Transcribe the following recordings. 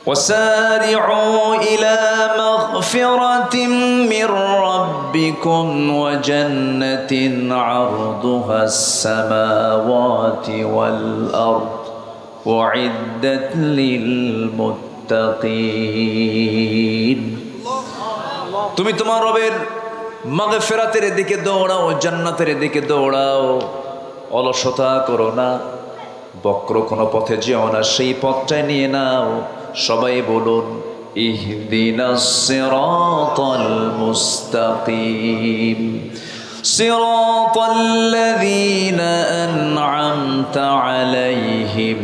وسارعوا إلى مغفرة من ربكم وجنة عرضها السماوات والأرض أعدت للمتقين তুমি তোমার রবের মাগফিরাতের দিকে দৌড়াও, জান্নাতের দিকে দৌড়াও, অলসতা করো না, বক্র কোনো পথে যেও না, সেই পথটাই নিয়ে নাও। সবাই বলুন ইহদিনাস সিরাতাল মুস্তাকিম সিরাতাল্লাযীনা আন'আমতা আলাইহিম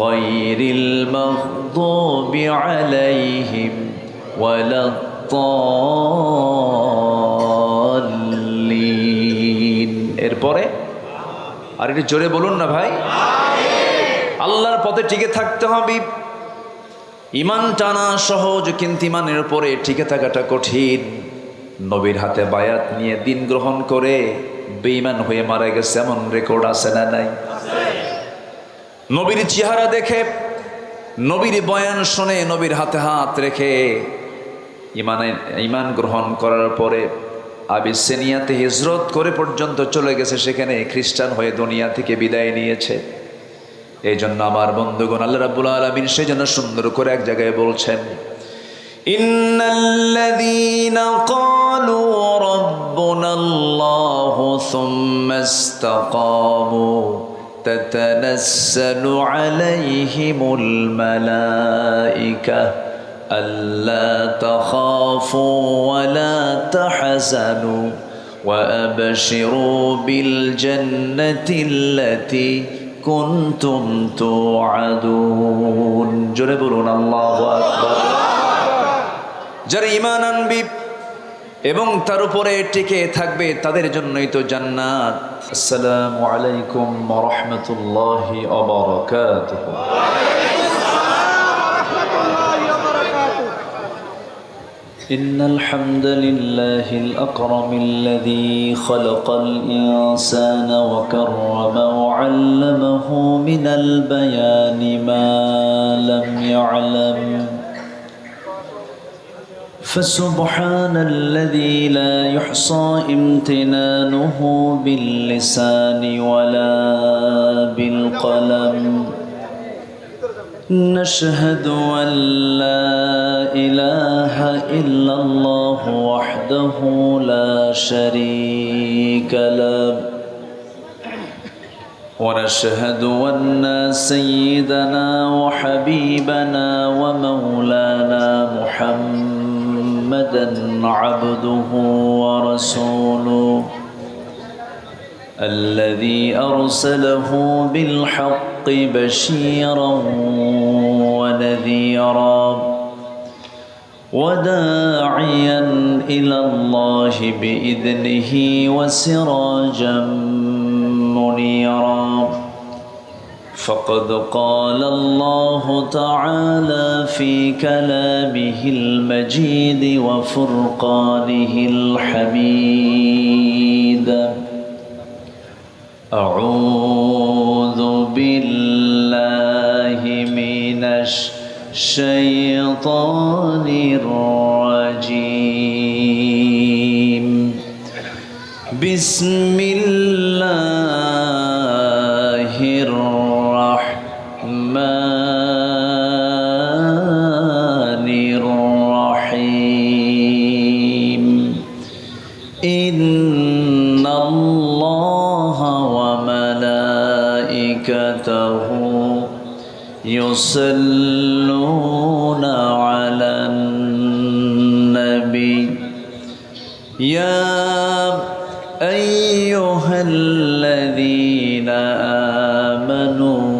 গায়রিল মাগদুবি আলাইহিম ওয়ালাদ-দাল্লিন। এরপরে আর একটু জোরে বলুন না ভাই। আল্লাহর পথে টিকে থাকতে হবে। ইমান টানা সহজ, কিন্তু ইমানের উপরে টিকে থাকাটা কঠিন। নবীর হাতে বায়াত নিয়ে দিন গ্রহণ করে বেঈমান হয়ে মারা গেছে এমন রেকর্ড আছে না নাই? নবীর চেহারা দেখে, নবীর বয়ান শুনে, নবীর হাতে হাত রেখে ইমান গ্রহণ করার পরে আবিসিনিয়াতে হিজরত করে পর্যন্ত চলে গেছে, সেখানে খ্রিস্টান হয়ে দুনিয়া থেকে বিদায় নিয়েছে। এই জন্য আমার বন্ধুগণ, আল্লাহ রাব্বুল আলামিন সেই জন্য সুন্দর করে এক জায়গায় বলছেন, ইন্নাল্লাযীনা ক্বালু রাব্বুনাল্লাহু সুম্মা ইসতাকামু তাতানাসসালু আলাইহিমুল মালায়েকা আল্লা তাখাফু ওয়া লা তাহজানু ওয়া আবশিরু বিল জান্নাতিল্লাতী কুনতুম তুআদুন। জোরে বলুন আল্লাহু আকবার। যারা ঈমান আনবে এবং তার উপরে টিকে থাকবে তাদের জন্যই তো জান্নাত। আসসালামু আলাইকুম ওয়া রাহমাতুল্লাহি ওয়া বারাকাতুহু। إن الحمد لله الأكرم الذي خلق الإنسان وكرم وعلمه من البيان ما لم يعلم فسبحان الذي لا يحصى امتنانه باللسان ولا بالقلم نشهد أن لا إله إلا الله وحده لا شريك له ونشهد أن سيدنا وحبيبنا ومولانا محمدا عبده ورسوله الذي أرسله بالحق بشيرا ونذيرا وداعيا إلى الله بإذنه وسراجا منيرا فقد قال الله تعالى في كلامه المجيد وفرقانه الحميد أعوذ بالله من الشيطان الرجيم بسم الله الرحمن الرحيم إن الله وملائكته يصلون على النبي يا أيها الذين آمنوا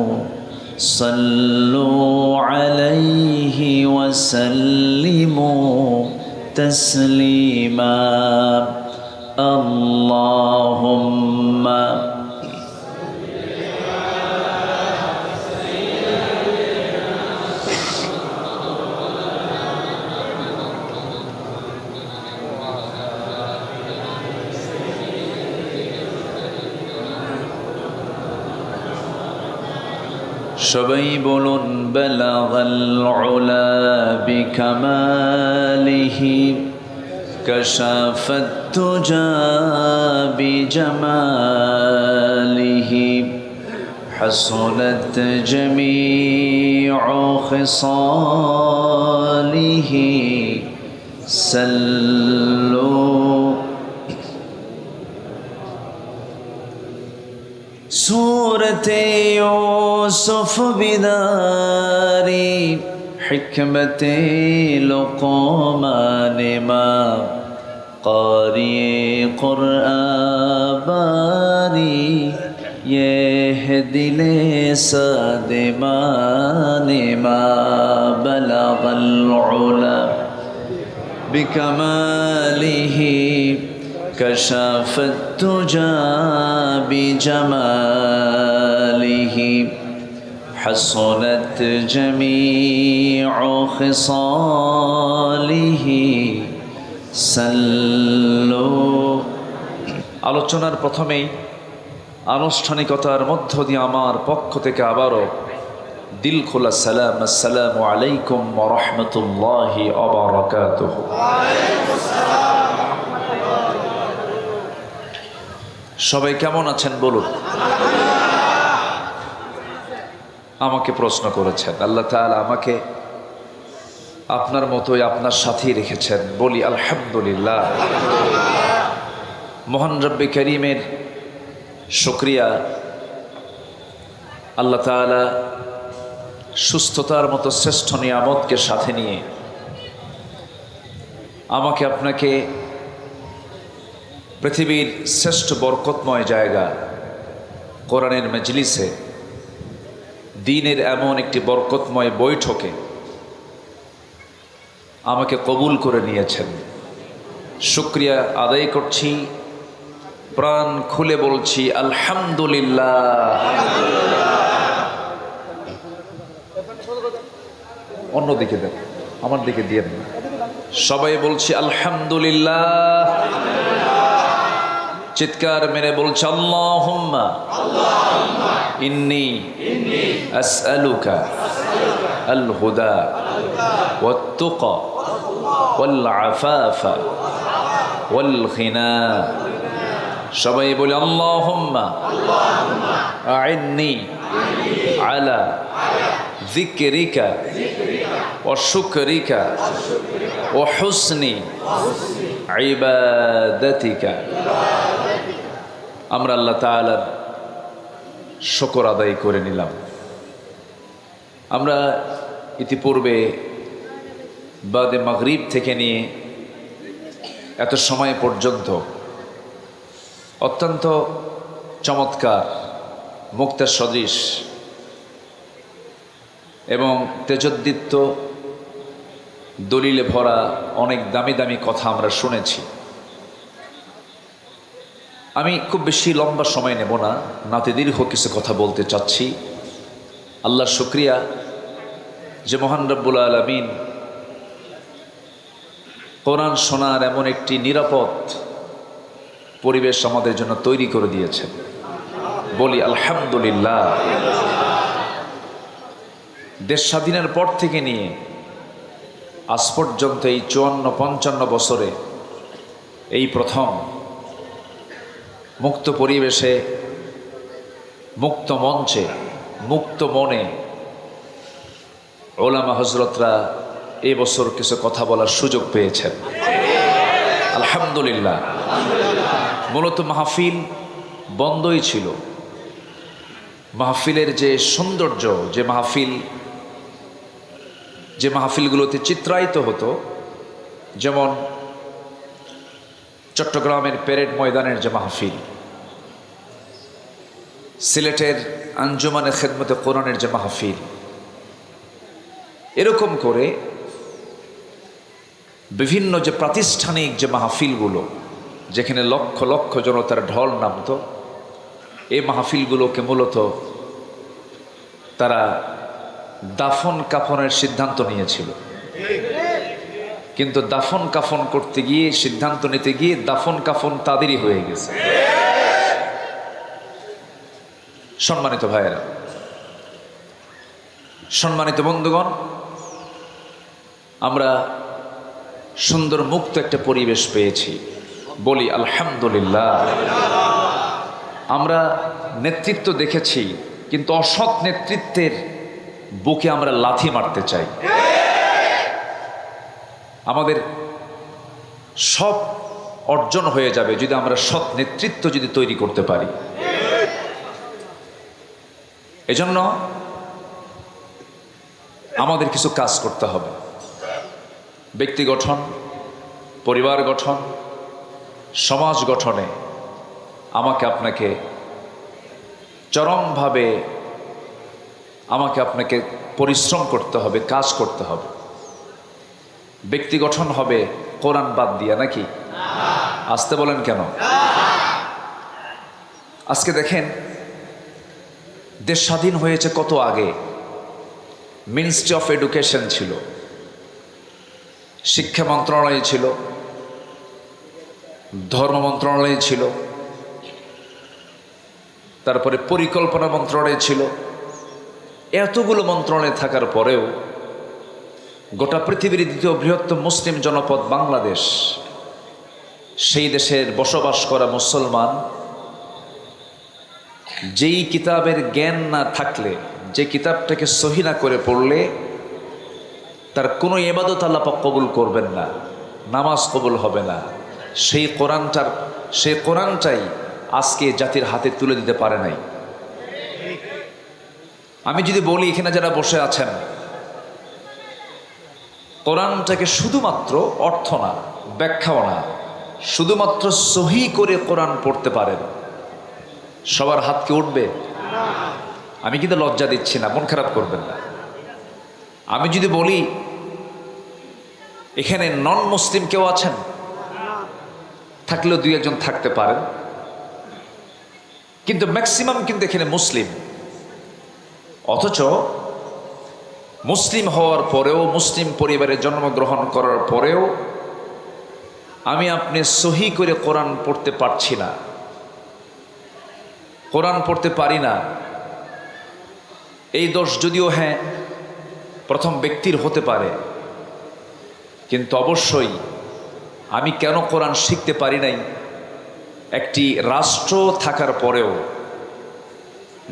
صلوا عليه وسلموا تسليما اللهم সবাই বলুন বালাগাল উলা বিকামালিহি কাশাফাত তুজা বিজামালিহি হাসনাত জামিউ খিসালিহি সাল্লু सूरते यूसुफ बिदारी हिकमते लुक़मान मा क़ारिए क़ुरआन बारी ये है दिले सादिमान मा बलगल उला बिकमालिही كشف التجى بجماله حصلت جميع خصاله سلوا আলোচনার প্রথমেই আনুষ্ঠানিকতার মধ্য দিয়ে আমার পক্ষ থেকে আবারও দিল খোলা সালাম, আসসালামু আলাইকুম ওয়া রাহমাতুল্লাহি ওয়া বারাকাতুহু। সবাই কেমন আছেন বলুন। আমাকে প্রশ্ন করেছেন, আল্লাহ তাআলা আমাকে আপনার মতোই আপনার সাথেই রেখেছেন, বলি আলহামদুলিল্লাহ। মহান রব্বে করিমের শুকরিয়া, আল্লাহ তাআলা সুস্থতার মতো শ্রেষ্ঠ নিয়ামতকে সাথে নিয়ে আমাকে আপনাকে পৃথিবীর শ্রেষ্ঠ বরকতময় জায়গা কোরআনের মজলিসে, দ্বীনের এমন একটি বরকতময় বৈঠকে আমাকে কবুল করে নিয়েছেন। শুকরিয়া আদায় করছি, প্রাণ খুলে বলছি আলহামদুলিল্লাহ। অন্যদিকে দেন, আমার দিকে দিয়েন না। সবাই বলছি আলহামদুলিল্লাহ। চিৎকার মেরে বলছে আল্লাহুম্মা ইন্নী আসআলুকা আল হুদা ওয়াত তুকা ওয়াল আফাফা ওয়াল গিনা। সবাই বলে আল্লাহুম্মা আইন্নী আলা যিকরিকা ওয়া শুকরিকা ওয়া হুসনি ইবাদাতিকা। আমরা আল্লাহ তাআলার শুকর আদায় করে নিলাম। আমরা ইতিপূর্বে বাদে মাগরিব থেকে নিয়ে এত সময় পর্যন্ত অত্যন্ত চমৎকার, মুক্তা সদৃশ এবং তেজোদ্দীপ্ত দলিলে ভরা অনেক দামি দামি কথা আমরা শুনেছি। আমি খুব বেশি লম্বা সময় নেব না, নাতে দীর্ঘ কিছু কথা বলতে চাচ্ছি। আল্লাহর শুকরিয়া যে মহান রব্বুল আলামিন কোরআন শোনার এমন একটি নিরাপদ পরিবেশ আমাদের জন্য তৈরি করে দিয়েছেন, বলি আলহামদুলিল্লাহ। দেশ স্বাধীনের পর থেকে নিয়ে আজ পর্যন্ত এই 54-55 বছরে এই প্রথম মুক্ত পরিবেশে, মুক্ত মঞ্চে, মুক্ত মনে ওলামা হজরতরা এবছর কিছু কথা বলার সুযোগ পেয়েছেন, আলহামদুলিল্লাহ। মূলত মাহফিল বন্ধই ছিল। মাহফিলের যে সৌন্দর্য, যে মাহফিলগুলোতে চিত্রায়িত হতো, যেমন চট্টগ্রামের প্যারেড ময়দানের যে মাহফিল, সিলেটের আঞ্জুমানে খেদমতে কোরআনের যে মাহফিল, এরকম করে বিভিন্ন যে প্রাতিষ্ঠানিক যে মাহফিলগুলো, যেখানে লক্ষ লক্ষ জনতার ঢল নামতো, এই মাহফিলগুলোকে মূলত তারা দাফন কাফনের সিদ্ধান্ত নিয়েছিল। কিন্তু দাফন কাফন করতে গিয়ে, সিদ্ধান্ত নিতে গিয়ে দাফন কাফন তাদেরই হয়ে গেছে। সম্মানিত ভাইয়েরা, সম্মানিত বন্ধুগণ, আমরা সুন্দর মুক্ত একটা পরিবেশ পেয়েছি, বলি আলহামদুলিল্লাহ। আমরা নেতৃত্ব দেখেছি, কিন্তু অসৎ নেতৃত্বের বুকে আমরা লাথি মারতে চাই। আমাদের সব অর্জন হয়ে যাবে যদি আমরা সৎ নেতৃত্ব যদি তৈরি করতে পারি। এজন্য আমাদের কিছু কাজ করতে হবে। ব্যক্তি গঠন, পরিবার গঠন, সমাজ গঠনে আমাকে আপনাকে চরমভাবে পরিশ্রম করতে হবে, কাজ করতে হবে। ব্যক্তি গঠন হবে কোরআন বাদ দিয়া, নাকি? আসতে বলেন কেন? আজকে দেখেন, দেশ স্বাধীন হয়েছে কত আগে। মিনিস্ট্রি অফ এডুকেশন ছিল, শিক্ষা মন্ত্রণালয় ছিল, ধর্ম মন্ত্রণালয় ছিল, তারপরে পরিকল্পনা মন্ত্রণালয় ছিল। এতগুলো মন্ত্রণালয় থাকার পরেও গোটা পৃথিবীর দ্বিতীয় বৃহত্তম মুসলিম জনপদ বাংলাদেশ, সেই দেশের বসবাস করা মুসলমান যেই কিতাবের জ্ঞান না থাকলে, যে কিতাবটাকে সহি না করে পড়লে তার কোনো ইবাদত আল্লাহ পাক কবুল করবেন না, নামাজ কবুল হবে না। সেই কোরআনটাই আজকে জাতির হাতে তুলে দিতে পারে নাই। আমি যদি বলি, এখানে যারা বসে আছেন, কোরআনটাকে শুধুমাত্র অর্থ না, ব্যাখ্যাও না, শুধুমাত্র সহি করে কোরআন পড়তে পারেন, সবার হাত কি উঠবে? আমি কিন্তু লজ্জা দিচ্ছি না, মন খারাপ করবেন না। আমি যদি বলি এখানে নন মুসলিম কেউ আছেন, থাকলেও দুই একজন থাকতে পারেন, কিন্তু ম্যাক্সিমাম কিন্তু এখানে মুসলিম। অথচ মুসলিম হওয়ার পরেও, মুসলিম পরিবারে জন্মগ্রহণ করার পরেও আমি আপনি সহি করে কোরআন পড়তে পারছি না, কোরআন পড়তে পারি না। এই দোষ যদিও হ্যাঁ প্রথম ব্যক্তির হতে পারে, কিন্তু অবশ্যই আমি কেন কোরআন শিখতে পারি নাই? একটি রাষ্ট্র থাকার পরেও,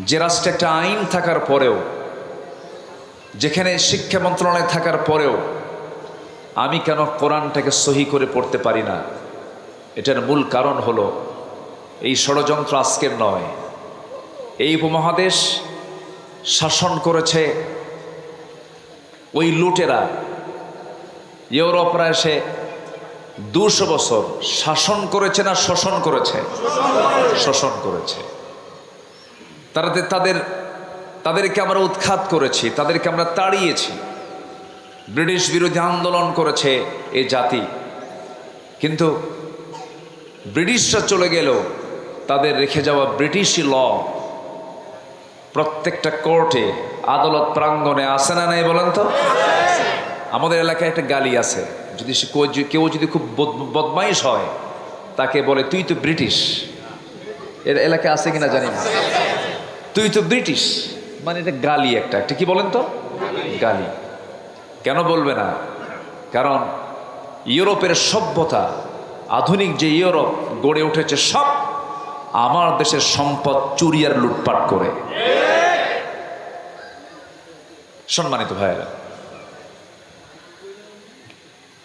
যে রাষ্ট্রে একটা আইন থাকার পরেও, যেখানে শিক্ষা মন্ত্রণালয় থাকার পরেও আমি কেন কোরআনটাকে সহি করে পড়তে পারি না? এটার মূল কারণ হলো এই ষড়যন্ত্র আজকের নয়। এই উপমহাদেশ শাসন করেছে ওই লুটেরা। ইউরোপরা এসে 200 বছর শাসন করেছে না শোষণ করেছে? শোষণ করেছে। তাদেরকে আমরা উৎখাত করেছি, তাদেরকে আমরা তাড়িয়েছি। ব্রিটিশ বিরোধী আন্দোলন করেছে এই জাতি, কিন্তু ব্রিটিশরা চলে গেল, তাদের রেখে যাওয়া ব্রিটিশি ল প্রত্যেকটা কোর্টে, আদালত প্রাঙ্গণে আছে না নাই বলেন তো? আমাদের এলাকায় একটা গালি আছে, যদি কেউ যদি খুব বদমাইশ হয় তাকে বলে তুই তো ব্রিটিশ। এর এলাকায় আছে কিনা জানি না, তুই তো ব্রিটিশ, মানে এটা গালি একটা কি বলেন তো? গালি। কেন বলবে না? কারণ ইউরোপের সভ্যতা, আধুনিক যে ইউরোপ গড়ে উঠেছে, সব আমার দেশের সম্পদ চুরি আর লুটপাট করে। সম্মানিত ভাইয়েরা,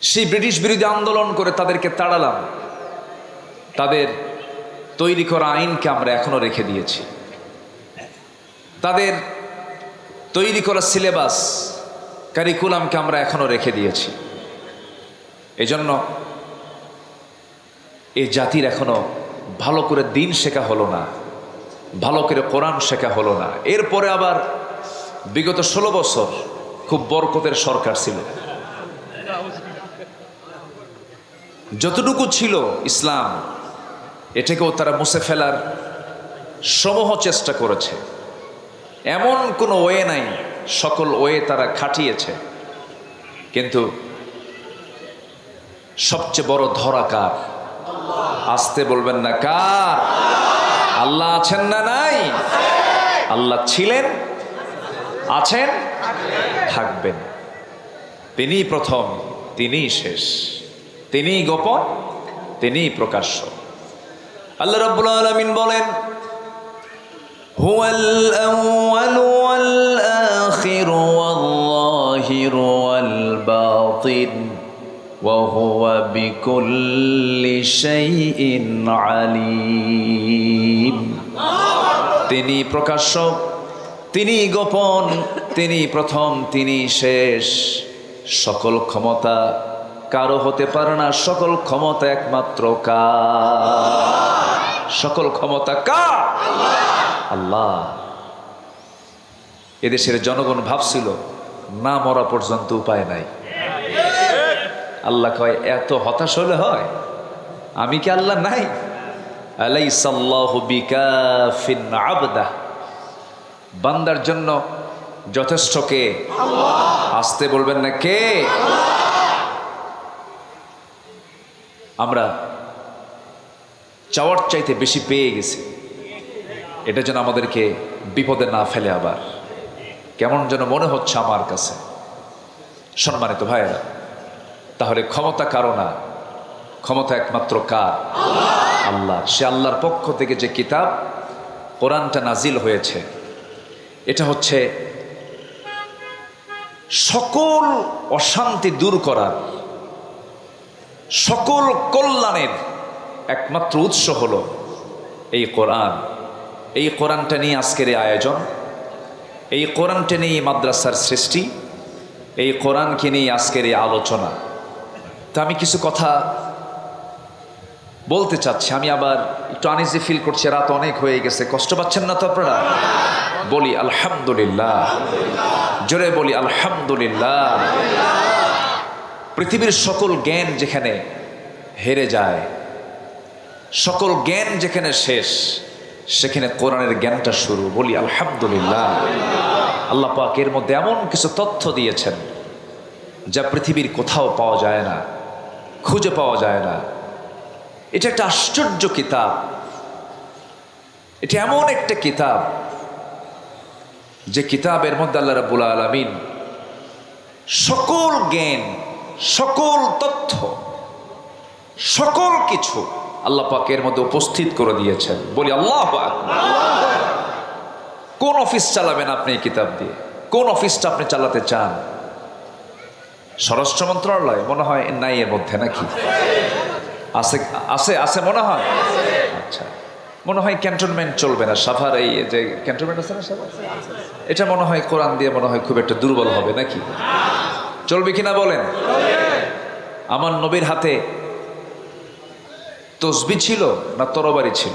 সেই ব্রিটিশ বিরোধী আন্দোলন করে তাদেরকে তাড়ালাম। তাদের তৈরি করা আইনকে আমরা এখনো রেখে দিয়েছি, তাদের তৈরি করা সিলেবাস, কারিকুলামকে আমরা এখনো রেখে দিয়েছি। এজন্য এই জাতির এখনো ভালো করে দিন শেখা হলো না, ভালো করে কোরআন শেখা হলো না। এরপরে আবার বিগত 16 বছর খুব বরকতের সরকার ছিল। যতটুকু ছিল ইসলাম, এটাকেও তারা মুছে ফেলার সমূহ চেষ্টা করেছে। এমন কোনো ওয়ে নাই, সকল ওয়ে তারা খাটিয়েছে, কিন্তু সবচেয়ে বড় ধরা কার? আসতে বলবেন না কার? আল্লাহ আছেন না নাই? আল্লাহ ছিলেন, আছেন, থাকবেন। তিনিই প্রথম, তিনিই শেষ, তিনিই গোপন, তিনিই প্রকাশ্য। আল্লাহ রাব্বুল আলামিন বলেন, হুয়াল আউয়ালু ওয়াল আখিরু ওয়াল যাহিরু ওয়াল বাতিন ওয়া হুয়া বিকুল্লি শাইইন আলীম। তিনি প্রকাশ্য, তিনি গোপন, তিনি প্রথম, তিনি শেষ। সকল ক্ষমতা কারো হতে পারে না, সকল ক্ষমতা একমাত্র কার? সকল ক্ষমতা কার? আল্লাহ। এদেশের জনগণ ভাবছিল না মরা পর্যন্ত উপায় নাই। আল্লাহ কয়, এত হতাশ হলে হয়? আমি কি আল্লাহ নাই? আলাইসাল্লাহু বিকাফিন আবদা। বান্দার জন্য যথেষ্ট কে? আসতে বলবেন না, কে? আমরা চাওয়ার চাইতে বেশি পেয়ে গেছি। এটা যেন আমাদেরকে বিপদে না ফেলে। আবার কেমন যেন মনে হচ্ছে আমার কাছে। সম্মানিত ভাইয়েরা, তাহলে ক্ষমতা কারো না, ক্ষমতা একমাত্র কার? আল্লাহ। সে আল্লাহর পক্ষ থেকে যে কিতাব কোরআনটা নাজিল হয়েছে, এটা হচ্ছে সকল অশান্তি দূর করার, সকল কল্যাণের একমাত্র উৎস হলো এই কোরআন। এই কোরআনটা নিয়ে আজকের এই আয়োজন, এই কোরআনটা নিয়ে মাদ্রাসার সৃষ্টি, এই কোরআনকে নিয়ে আজকের এই আলোচনা। তা আমি কিছু কথা বলতে চাচ্ছি। আমি আবার একটু আনইজি ফিল করছি, রাত অনেক হয়ে গেছে। কষ্ট পাচ্ছেন না তো আপনারা? বলি আলহামদুলিল্লাহ, জোরে বলি আলহামদুলিল্লাহ। পৃথিবীর সকল জ্ঞান যেখানে হেরে যায়, সকল জ্ঞান যেখানে শেষ, সেখানে কোরআনের জ্ঞানটা শুরু। বলি আলহামদুলিল্লাহ। আল্লাহ পাক এর মধ্যে এমন কিছু তথ্য দিয়েছেন যা পৃথিবীর কোথাও পাওয়া যায় না, খুঁজে পাওয়া যায় না। এটা একটা আশ্চর্য কিতাব। এটা এমন একটা কিতাব যে কিতাবের মধ্যে আল্লাহ রাব্বুল আলামিন সকল জ্ঞান, সকল তথ্য, সকল কিছু আল্লাহ পাক এর মধ্যে উপস্থিত করে দিয়েছেন। বলি আল্লাহু আকবার। কোন অফিস চালাবেন আপনি এই কিতাব দিয়ে? কোন অফিসটা আপনি চালাতে চান? স্বরাষ্ট্র মন্ত্রণালয় মনে হয় নাই এর মধ্যে, নাকি আছে? আছে, আছে মনে হয়। আচ্ছা, মনে হয় ক্যান্টনমেন্ট চলবে না। সাভার এই যে ক্যান্টনমেন্ট আছে না সাভার, এটা মনে হয় কোরআন দিয়ে মনে হয় খুব একটা দুর্বল হবে, নাকি? চলবে কিনা বলেন? আমার নবীর হাতে তসবি ছিল না তরবারি ছিল?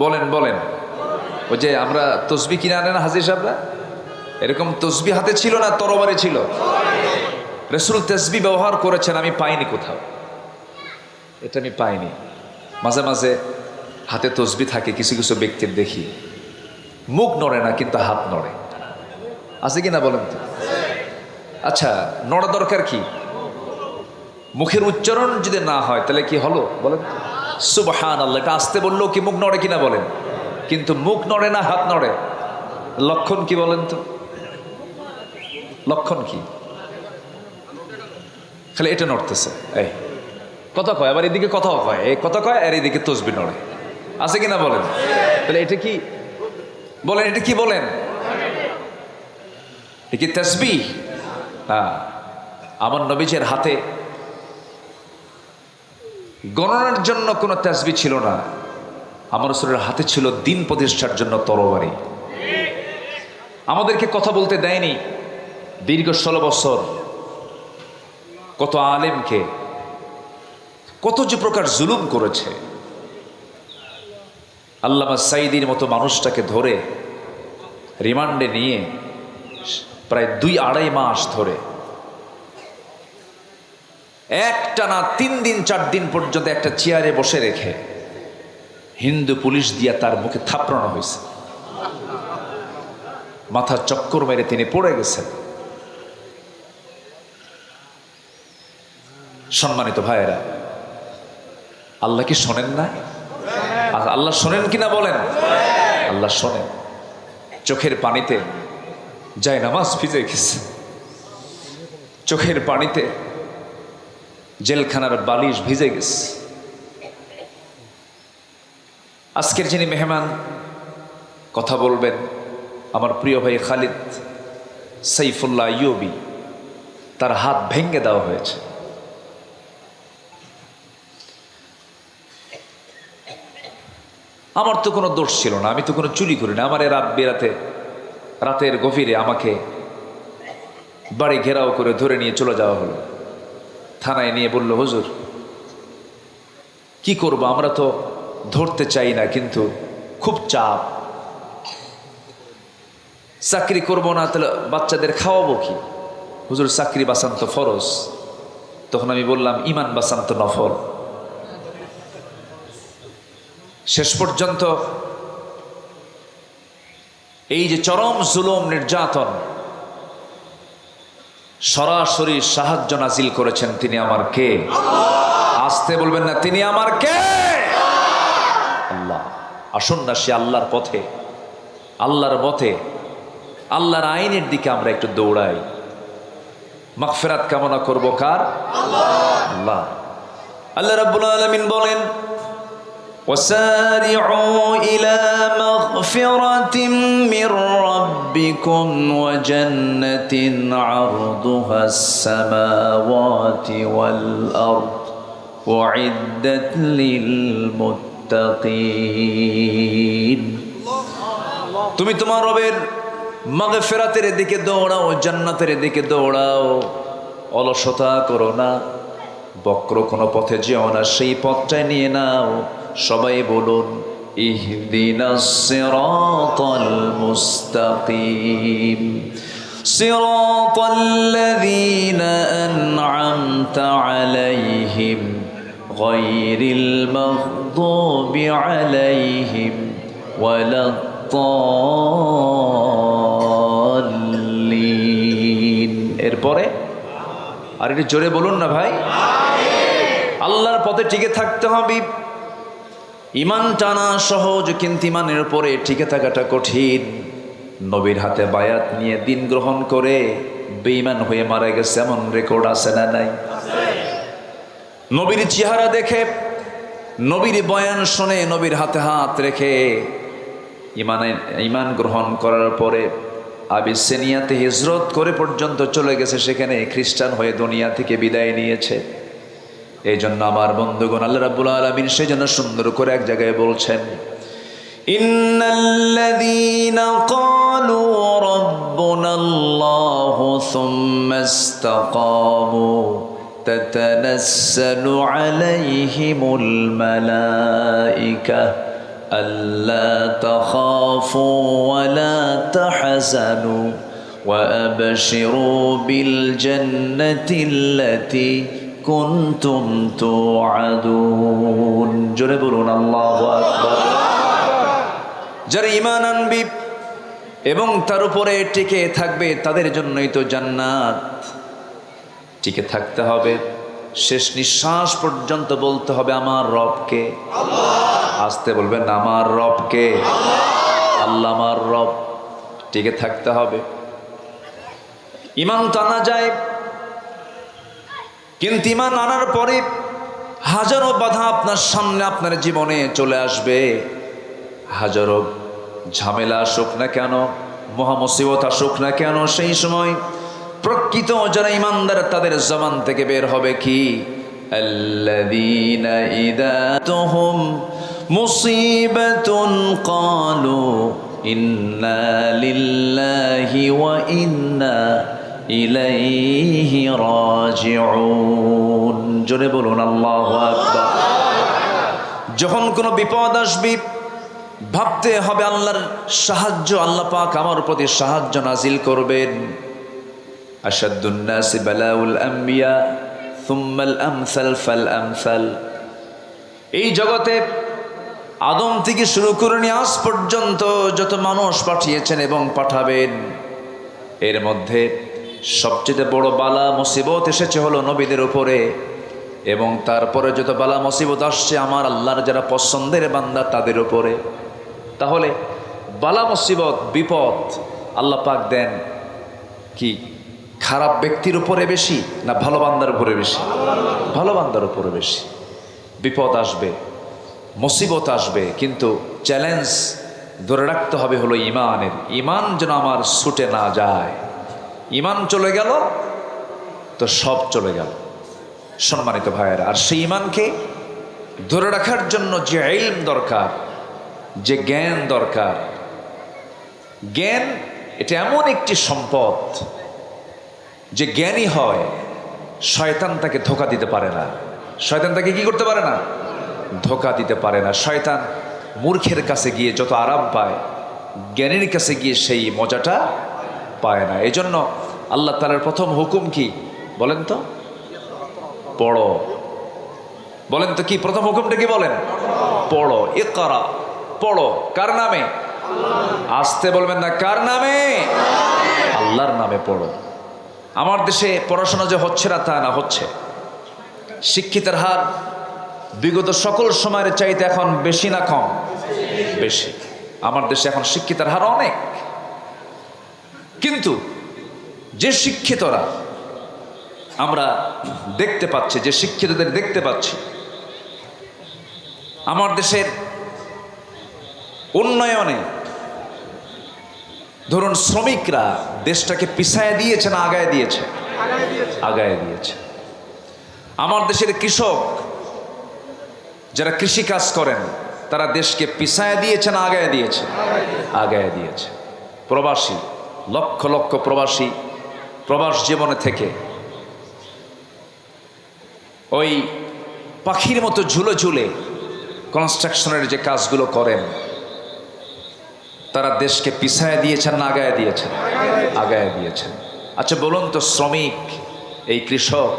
বলেন বলেন। ওই যে আমরা তসবি কিনে আনেন হাজির সাহেবরা, এরকম তসবি হাতে ছিল না তরবারি ছিল? রাসূল তসবি ব্যবহার করেছেন, আমি পাইনি কোথাও। এটা আমি পাইনি। মাঝে মাঝে হাতে তসবি থাকে কিছু কিছু ব্যক্তির, দেখি মুখ নড়ে না কিন্তু হাত নড়ে। আছে কি না বলেন তো? আচ্ছা, নড়া দরকার কি? মুখের উচ্চারণ যদি না হয় তাহলে কি হলো বলেন? সুবহানাল্লাহ। এটা আসতে বললেও কি মুখ নড়ে কিনা বলেন? কিন্তু মুখ নড়ে না, হাত নড়ে। লক্ষণ কি বলেন তো? লক্ষণ কি? খালি এটা নড়তেছে। এই কথা কয়, আবার এদিকে কথাও কয়, এই কথা কয় আর এদিকে তসবি নড়ে। আছে কিনা বলেন? তাহলে এটা কি বলেন? এটা কি বলেন? এটা কি তাসবিহ? না। আমার নবীজির হাতে গণনার জন্য কোনো তাসবিহ ছিল না। আমার রাসূলের হাতে ছিল দ্বীন প্রতিষ্ঠার জন্য তরবারি। আমাদেরকে কথা বলতে দেয়নি দীর্ঘ 16 বছর। কত আলেমকে কত যে প্রকার জুলুম করেছে। আল্লামা সাঈদীর মতো মানুষটাকে ধরে রিমান্ডে নিয়ে প্রায় 2-2.5 মাস ধরে একটানা 3 দিন 4 দিন পর্যন্ত একটা চেয়ারে বসে রেখে হিন্দু পুলিশ দিয়ে তার মুখে থাপড়ানো হয়েছে। মাথার চক্কর মেরে তিনি পড়ে গেছেন। সম্মানিত ভাইয়েরা, আল্লাহ কি শোনেন না? আল্লাহ শোনেন কিনা বলেন? আল্লাহ শোনেন। চোখের পানিতে যায় নামাজ ভিজে গেছে, চোখের পানিতে জেলখানার বালিশ ভিজে গেছে। আজকের যিনি মেহমান কথা বলবেন, আমার প্রিয় ভাই খালিদ সাইফুল্লাহ আইয়ুবী, তার হাত ভেঙে দেওয়া হয়েছে। আমার তো কোনো দোষ ছিল না, আমি তো কোনো চুরি করি না। আমার রাতের গভীরে আমাকে বাড়ি ঘেরাও করে ধরে নিয়ে চলে যাওয়া হলো, থানায় নিয়ে বলল, হুজুর কি করব, আমরা তো ধরতে চাই না, কিন্তু খুব চাপ, চাকরি করব না তাহলে বাচ্চাদের খাওয়াবো কি? হুজুর চাকরি বাঁচান তো ফরজ। তখন আমি বললাম, ইমান বাঁচান তো নফল। শেষ পর্যন্ত এই যে চরম জুলুম নির্যাতন, সরাসরি সাহায্য নাজিল করেছেন তিনি আমার কে? আসতে বলবেন না, তিনি আমার কে? আল্লাহ। আসুন না সে আল্লাহর পথে, আল্লাহর পথে, আল্লাহর আইনের দিকে আমরা একটু দৌড়াই। মাগফিরাত কামনা করব কার? আল্লাহ। আল্লাহ রাব্বুল আলামিন বলেন, وسارعوا إلى مغفرة من ربكم وجنة عرضها السماوات والأرض أعدت للمتقين। তুমি তোমার রবের মাগফিরাতের দিকে দৌড়াও, জান্নাতের দিকে দৌড়াও, অলসতা করো না, বক্র কোনো পথে যেও না, সেই পথটাই নিয়ে নাও। সবাই বলুন, ইহদিনাস সিরাতাল মুস্তাকিম সিরাতাল্লাযীনা আন'আমতা আলাইহিম গায়রিল মাগদুবি আলাইহিম ওয়ালাদ-দাল্লিন। এরপরে আর একটু জোরে বলুন না ভাই। আল্লাহর পথে টিকে থাকতে হবে। ইমান টানা সহজ, কিন্তু ইমানের উপরে টিকে থাকাটা কঠিন। নবীর হাতে বায়াত নিয়ে দিন গ্রহণ করে বেঈমান হয়ে মারা গেছে এমন রেকর্ড আছে না নাই? নবীর চেহারা দেখে, নবীর বয়ান শুনে, নবীর হাতে হাত রেখে ইমান গ্রহণ করার পরে আবিসিনিয়াতে হিজরত করে পর্যন্ত চলে গেছে, সেখানে খ্রিস্টান হয়ে দুনিয়া থেকে বিদায় নিয়েছে। এই জন্য আমার বন্ধুগণ, আল্লাহ রাব্বুল আলামিন সেই জন্য সুন্দর করে এক জায়গায় বলছেন, ইন্নাল্লাযীনা ক্বালু রাব্বুনাল্লাহু সুম্মা ইসতাকামু তাতানাজ্জালু আলাইহিমুল মালায়েকা আল্লা তাখাফু ওয়া লা তাহজানু ওয়া আবশিরু বিল জান্নাতিল্লাতী কুনতুম তুআদুন। জোরে বলুন আল্লাহু আকবার। যারা ঈমান আনবে এবং তার উপরে টিকে থাকবে, তাদের জন্যই তো জান্নাত। টিকে থাকতে হবে, শেষ নিঃশ্বাস পর্যন্ত বলতে হবে আমার রবকে। আসতে বলবেন, আমার রবকে। আল্লাহ আমার রব। টিকে থাকতে হবে। ঈমান তো আনা যায়, কিন্তু ঈমান আনার পরে হাজারো বাধা আপনার সামনে, আপনার জীবনে চলে আসবে। হাজারো ঝামেলা আসুক না কেন, মহামুসিবত আসুক না কেন, সেই সময় প্রকৃত যারা ঈমানদার তাদের জবান থেকে বের হবে কি? আল্লাযীনা ইযা তুহুম মুসিবাতুন ক্বালু ইন্না লিল্লাহি ওয়া ইন্না ইলাইহি রাজিউন। জোরে বলুন আল্লাহু আকবার। যখন কোনো বিপদ আসবে ভাবতে হবে আল্লাহর সাহায্য, আল্লাহ পাক আমার প্রতি সাহায্য নাজিল করবেন। আশাদ্দুন নাসি বালাউল আম্বিয়া সুম্মাল আমসাল ফাল আমসাল। এই জগতে আদম থেকে শুরু করে নিয়ে আজ পর্যন্ত যত মানুষ পাঠিয়েছেন এবং পাঠাবেন, এর মধ্যে সবচেয়ে বড় বালা মুসিবত এসেছে হলো নবীদের উপরে, এবং তারপরে যত বালা মুসিবত আসছে আমার আল্লাহর যারা পছন্দের বান্দা তাদের উপরে। তাহলে বালা মুসিবত বিপদ আল্লাহ পাক দেন কি খারাপ ব্যক্তির উপরে বেশি না ভালো বান্দার উপরে বেশি? ভালো বান্দার উপরে বেশি। বিপদ আসবে, মুসিবত আসবে, কিন্তু চ্যালেঞ্জ ধরে রাখতে হবে হলো ইমানের। ইমান যেন আমার ছুটে না যায়। ইমান চলে গেল তো সব চলে গেল। সম্মানিত ভাইয়েরা, আর সেই ইমানকে ধরে রাখার জন্য যে ইলম দরকার, যে জ্ঞান দরকার, জ্ঞান এটা এমন একটি সম্পদ, যে জ্ঞানী হয় শয়তান তাকে ধোঁকা দিতে পারে না। শয়তান তাকে কি করতে পারে না? ধোঁকা দিতে পারে না। শয়তান মূর্খের কাছে গিয়ে যত আরাম পায়, জ্ঞানীর কাছে গিয়ে সেই মজাটা পায় না। এজন্য আল্লাহ তাআলার প্রথম হুকুম কি বলেন তো? পড়ো। বলেন তো কি প্রথম হুকুমটা কি বলেন? পড়ো। ইকরা, পড়ো। কার নামে? আসতে বলবেন না, কার নামে? আল্লাহর নামে পড়ো। আমার দেশে পড়াশোনা যে হচ্ছে না তা না, হচ্ছে। শিক্ষিতের হার বিগত সকল সময়ের চাইতে এখন বেশি না কম? বেশি। আমার দেশে এখন শিক্ষিতের হার অনেক, কিন্তু যে শিক্ষিতরা আমরা দেখতে পাচ্ছি, যে শিক্ষিতদের দেখতে পাচ্ছি, আমার দেশের উন্নয়নে ধরুন শ্রমিকরা দেশটাকে পিছায় দিয়েছে না আগায় দিয়েছে? আগায় দিয়েছে। আমার দেশের কৃষক যারা কৃষি কাজ করেন তারা দেশকে পিছায় দিয়েছে না আগায় দিয়েছে? আগায় দিয়েছে। প্রবাসী, লক্ষ লক্ষ প্রবাসী প্রবাস জীবনে থেকে ওই পাখির মতো ঝুলে ঝুলে কনস্ট্রাকশনের যে কাজগুলো করেন, তারা দেশকে পিছায় দিয়েছেন না আগায় দিয়েছেন? আগায় দিয়েছেন। আচ্ছা বলুন তো, শ্রমিক, এই কৃষক,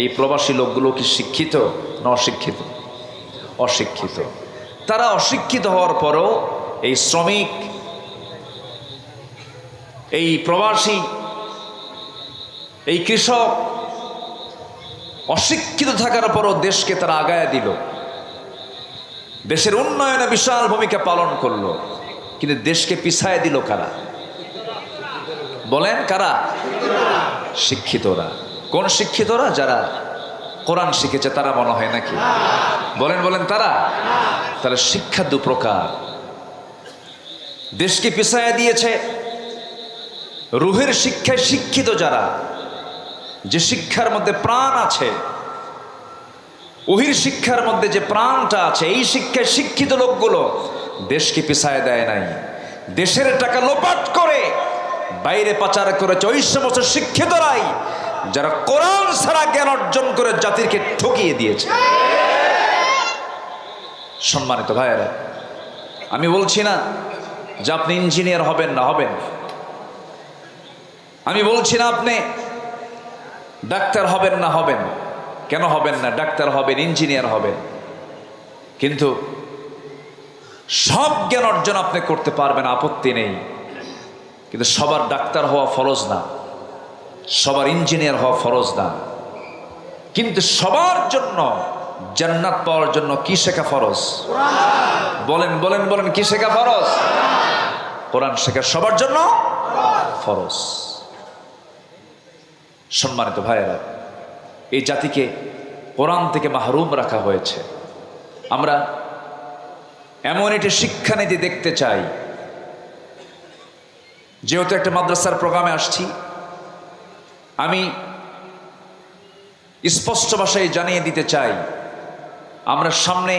এই প্রবাসী লোকগুলো কি শিক্ষিত না অশিক্ষিত? অশিক্ষিত। তারা অশিক্ষিত হওয়ার পরও এই শ্রমিক, এই প্রবাসী, এই কৃষক অশিক্ষিত থাকার পরও দেশকে তারা আগায় দিল, দেশের উন্নয়নে বিশাল ভূমিকা পালন করলো। কিন্তু দেশকে পিছায় দিল কারা? বলেন কারা? শিক্ষিতরা। কোন শিক্ষিতরা? যারা কোরআন শিখেছে তারা মনে হয় নাকি? বলেন বলেন তারা। তাহলে শিক্ষা দু প্রকার। দেশকে পিছায় দিয়েছে রুহের শিক্ষায় শিক্ষিত যারা, যে শিক্ষার মধ্যে প্রাণ আছে, ওহির শিক্ষার মধ্যে যে প্রাণটা আছে, এই শিক্ষায় শিক্ষিত লোকগুলো দেশকে পিছায় দেয় নাই। দেশের টাকা লোপাট করে বাইরে পাচার করেছে ওই সমস্ত শিক্ষিতরাই যারা কোরআন ছাড়া জ্ঞান অর্জন করে জাতিকে ঠকিয়ে দিয়েছে। সম্মানিত ভাইয়েরা, আমি বলছি না যে আপনি ইঞ্জিনিয়ার হবেন না, হবেন। আমি বলছি না আপনি ডাক্তার হবেন না, হবেন। কেন হবেন না? ডাক্তার হবেন, ইঞ্জিনিয়ার হবেন, কিন্তু সব জ্ঞান অর্জন আপনি করতে পারবেন, আপত্তি নেই। কিন্তু সবার ডাক্তার হওয়া ফরজ না, সবার ইঞ্জিনিয়ার হওয়া ফরজ না। কিন্তু সবার জন্য জান্নাত পাওয়ার জন্য কি শেখা ফরজ? বলেন বলেন বলেন, কি শেখা ফরজ? কোরআন শেখা সবার জন্য ফরজ। সম্মানিত ভাইয়েরা, এই জাতিকে কোরআন থেকে মাহরুম রাখা হয়েছে। আমরা এমন একটি শিক্ষানীতি দেখতে চাই, যেহেতু একটা মাদ্রাসার প্রোগ্রামে আসছি, আমি স্পষ্ট ভাষায় জানিয়ে দিতে চাই, আমরা সামনে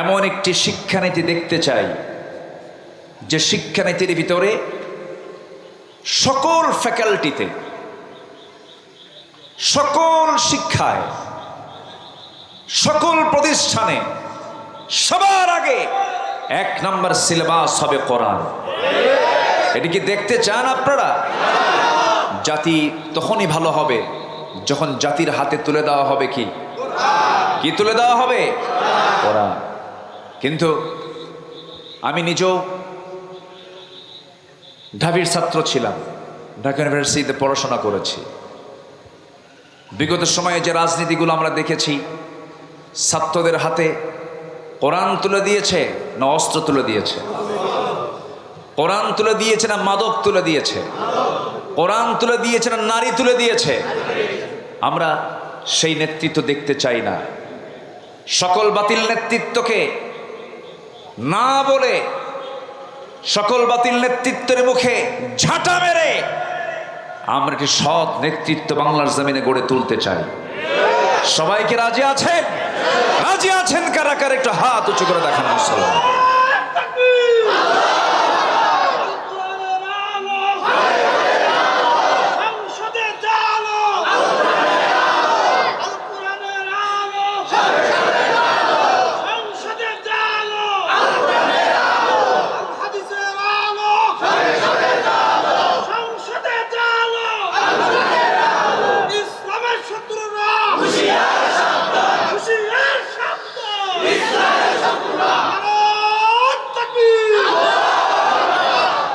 এমন একটি শিক্ষানীতি দেখতে চাই, যে শিক্ষানীতির ভিতরে সকল ফ্যাকাল্টিতে, সকল শিক্ষায়, সকল প্রতিষ্ঠানে সবার আগে 1 নম্বর সিলেবাস হবে কোরআন। এটি কি দেখতে চান আপনারা? জাতি তখনই ভালো হবে যখন জাতির হাতে তুলে দেওয়া হবে কি? কি তুলে দেওয়া হবে? কোরআন। কিন্তু আমি নিজেও ঢাবির ছাত্র ছিলাম, ঢাকা ইউনিভার্সিটিতে পড়াশোনা করেছি। বিগত সময়ে যে রাজনীতিগুলো আমরা দেখেছি, ছাত্রদের হাতে কোরআন তুলে দিয়েছে না অস্ত্র তুলে দিয়েছে? কোরআন তুলে দিয়েছে না মাদক তুলে দিয়েছে? কোরআন তুলে দিয়েছে না নারী তুলে দিয়েছে? আমরা সেই নেতৃত্ব দেখতে চাই না। সকল বাতিল নেতৃত্বকে না বলে, সকল বাতিল নেতৃত্বের মুখে ঝাঁটা মেরে আমরা একটি সৎ নেতৃত্ব বাংলার জমিনে গড়ে তুলতে চাই। সবাইকে রাজি আছেন? রাজি আছেন কারা কারা? একটু হাত উঁচু করে দেখান।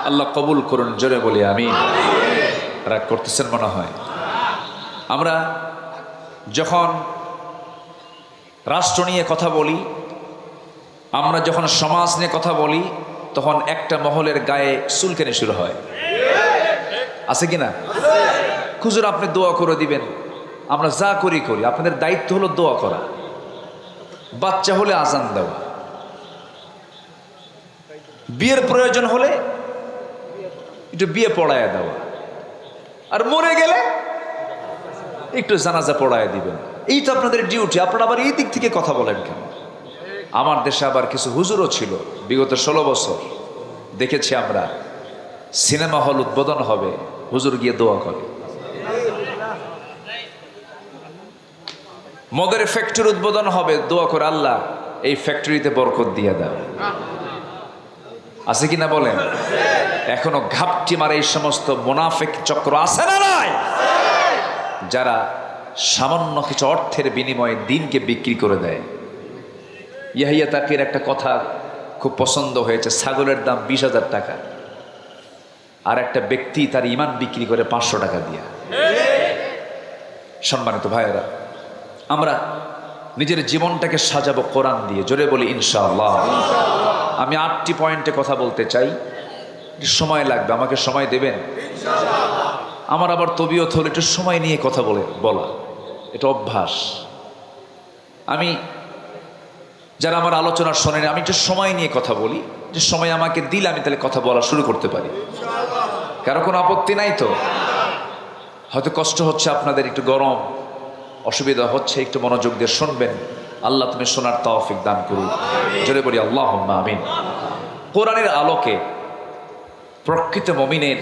আল্লাহ কবুল করুন, জোরে বলি আমিন। রাগ করতেছেন মনে হয়। আমরা যখন রাষ্ট্র নিয়ে কথা বলি, আমরা যখন সমাজ নিয়ে কথা বলি, তখন একটা মহলের গায়ে চুলকানি শুরু হয়, আছে কি না? হুজুর আপনি দোয়া করে দিবেন। আমরা যা করি, আপনাদের দায়িত্ব হলো দোয়া করা, বাচ্চা হলে আজান দেওয়া, বিয়ের প্রয়োজন হলে একটু বিয়ে পড়ায় দেওয়া, আর মরে গেলে একটু জানাজা পড়ায় দিবেন। এই তো আপনাদের ডিউটি। আপনারা আবার এই দিক থেকে কথা বলেন কেন? আমার দেশে আবার কিছু হুজুরও ছিল, বিগত 16 বছর দেখেছি আমরা, সিনেমা হল উদ্বোধন হবে, হুজুর গিয়ে দোয়া করে। মদের ফ্যাক্টরি উদ্বোধন হবে, দোয়া করে আল্লাহ এই ফ্যাক্টরিতে বরকত দিয়ে দাও। আছে কিনা বলেন? এখনো ঘাপটি মারে এই সমস্ত মুনাফিক চক্র আছে না নাই? যারা সামান্য কিছু অর্থের বিনিময়ে দিনকে বিক্রি করে দেয়। ইয়াহিয়া তাকির একটা কথা খুব পছন্দ হয়েছে, ছাগলের দাম 20,000 টাকা, আর একটা ব্যক্তি তার ইমান বিক্রি করে 500 টাকা দিয়া। সম্মানিত ভাইয়েরা, আমরা নিজের জীবনটাকে সাজাবো কোরআন দিয়ে, জোরে বলি ইনশাআল্লাহ। আমি 8টি পয়েন্টে কথা বলতে চাই, সময় লাগবে, আমাকে সময় দেবেন? আমার আবার তবিয়ত হলো একটু সময় নিয়ে কথা বলা, এটা অভ্যাস। আমি যারা আমার আলোচনা শোনেন, আমি একটু সময় নিয়ে কথা বলি, যে সময় আমাকে দিলে আমি তাহলে কথা বলা শুরু করতে পারি। কারো কোনো আপত্তি নাই তো? হয়তো কষ্ট হচ্ছে আপনাদের, একটু গরম, অসুবিধা হচ্ছে, একটু মনোযোগ দিয়ে শুনবেন। আল্লাহ তুমি শোনার তৌফিক দান করুন, জোরে বলি আল্লাহুম্মা আমিন। কোরআনের আলোকে প্রকৃত মুমিনের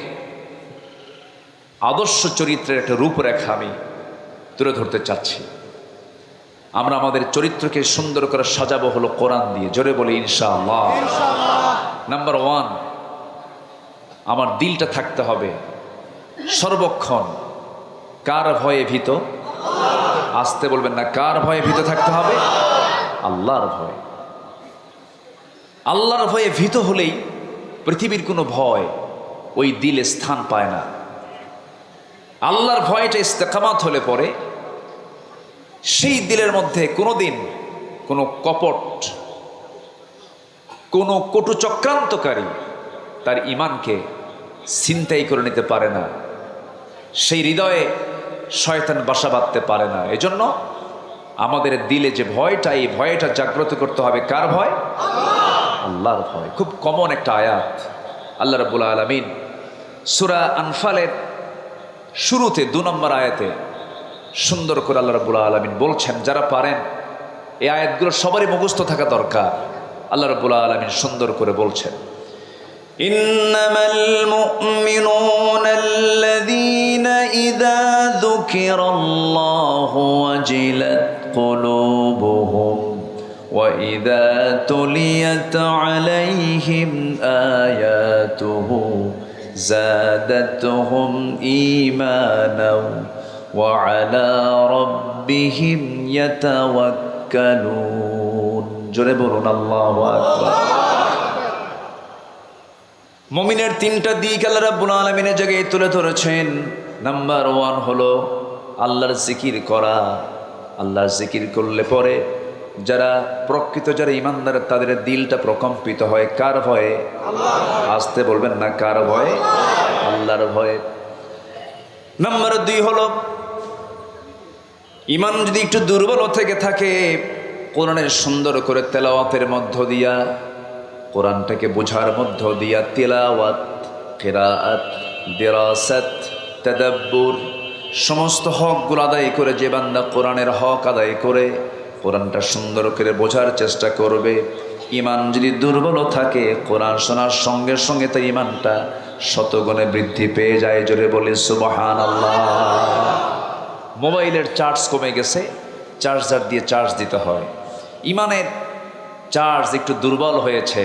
আদর্শ চরিত্রের একটা রূপরেখা আমি তুলে ধরতে চাচ্ছি। আমরা আমাদের চরিত্রকে সুন্দর করে সাজাবো হলো কোরআন দিয়ে, জোরে বলি ইনশাআল্লাহ। নাম্বার 1, আমার দিলটা থাকতে হবে সর্বক্ষণ কার ভয়ে ভীত? আসতে বলবেন না, কার ভয়ে ভীত থাকতে হবে? আল্লাহর ভয়। আল্লাহর ভয়ে ভীত হলেই পৃথিবীর কোনো ভয় ওই দিলে স্থান পায় না। আল্লাহর ভয়টা ইস্তেকামাত হলে পরে সেই দিলের মধ্যে কোনোদিন কোনো কপট, কোনো কটু চক্রান্তকারী তার ঈমানকে ছিনতাই করে নিতে পারে না, সেই হৃদয়ে শয়তান বাসা বাঁধতে পারে না। এজন্য আমাদের দিলে যে ভয়টা, এই ভয়টা জাগ্রত করতে হবে। কার ভয়? আল্লাহর ভয়। খুব কমন একটা আয়াত। আল্লাহ রাব্বুল আলামিন সূরা আনফালের শুরুতে 2 নম্বর আয়াতে সুন্দর করে আল্লাহ রাব্বুল আলামিন বলছেন, যারা পারেন এই আয়াতগুলো সবারই মুখস্থ থাকা দরকার। আল্লাহ রাব্বুল আলামিন সুন্দর করে বলছেন, ইন্নামাল মুমিনুনা আল্লাযীনা ইযা যুকিরাল্লাহু ওয়াজিলাত কুলুবুহুম ওয়া ইযা তুলিয়াত আলাইহিম আয়াতুহু যাদাতুহুম ঈমানাও ওয়া আলা রাব্বিহিম ইয়াতাওয়াক্কালুন। জোরে বলুন আল্লাহু আকবার। মুমিনের 3টা দিক আল্লাহ রাব্বুল আলামিনের জায়গায় তুলে ধরেছেন। নাম্বার 1 হলো আল্লাহর জিকির করা। আল্লাহর জিকির করলে পরে যারা প্রকৃত যারা ঈমানদার, তাদের দিলটা প্রকম্পিত হয়। কার ভয়ে? আল্লাহ। আসতে বলবেন না, কার ভয়ে? আল্লাহর ভয়ে। নাম্বার 2 হলো ইমান যদি একটু দুর্বল থেকে থাকে, কোরআনের সুন্দর করে তেলাওয়াতের মধ্য দিয়া, কোরআনটাকে বোঝার মধ্য দিয়া, তেলাওয়াত, কিরাআত, দিরাসাত, তাদাব্বুর সমস্ত হকগুলো আদায় করে যে বান্দা কোরআনের হক আদায় করে কোরআনটা সুন্দর করে বোঝার চেষ্টা করবে, ইমান যদি দুর্বল থাকে কোরআন শোনার সঙ্গে সঙ্গে তার ইমানটা শতগুণে বৃদ্ধি পেয়ে যায়। জোরে বলি সুবহানাল্লাহ। মোবাইলের চার্জ কমে গেছে, চার্জার দিয়ে চার্জ দিতে হয়। ইমানের চার্জ একটু দুর্বল হয়েছে,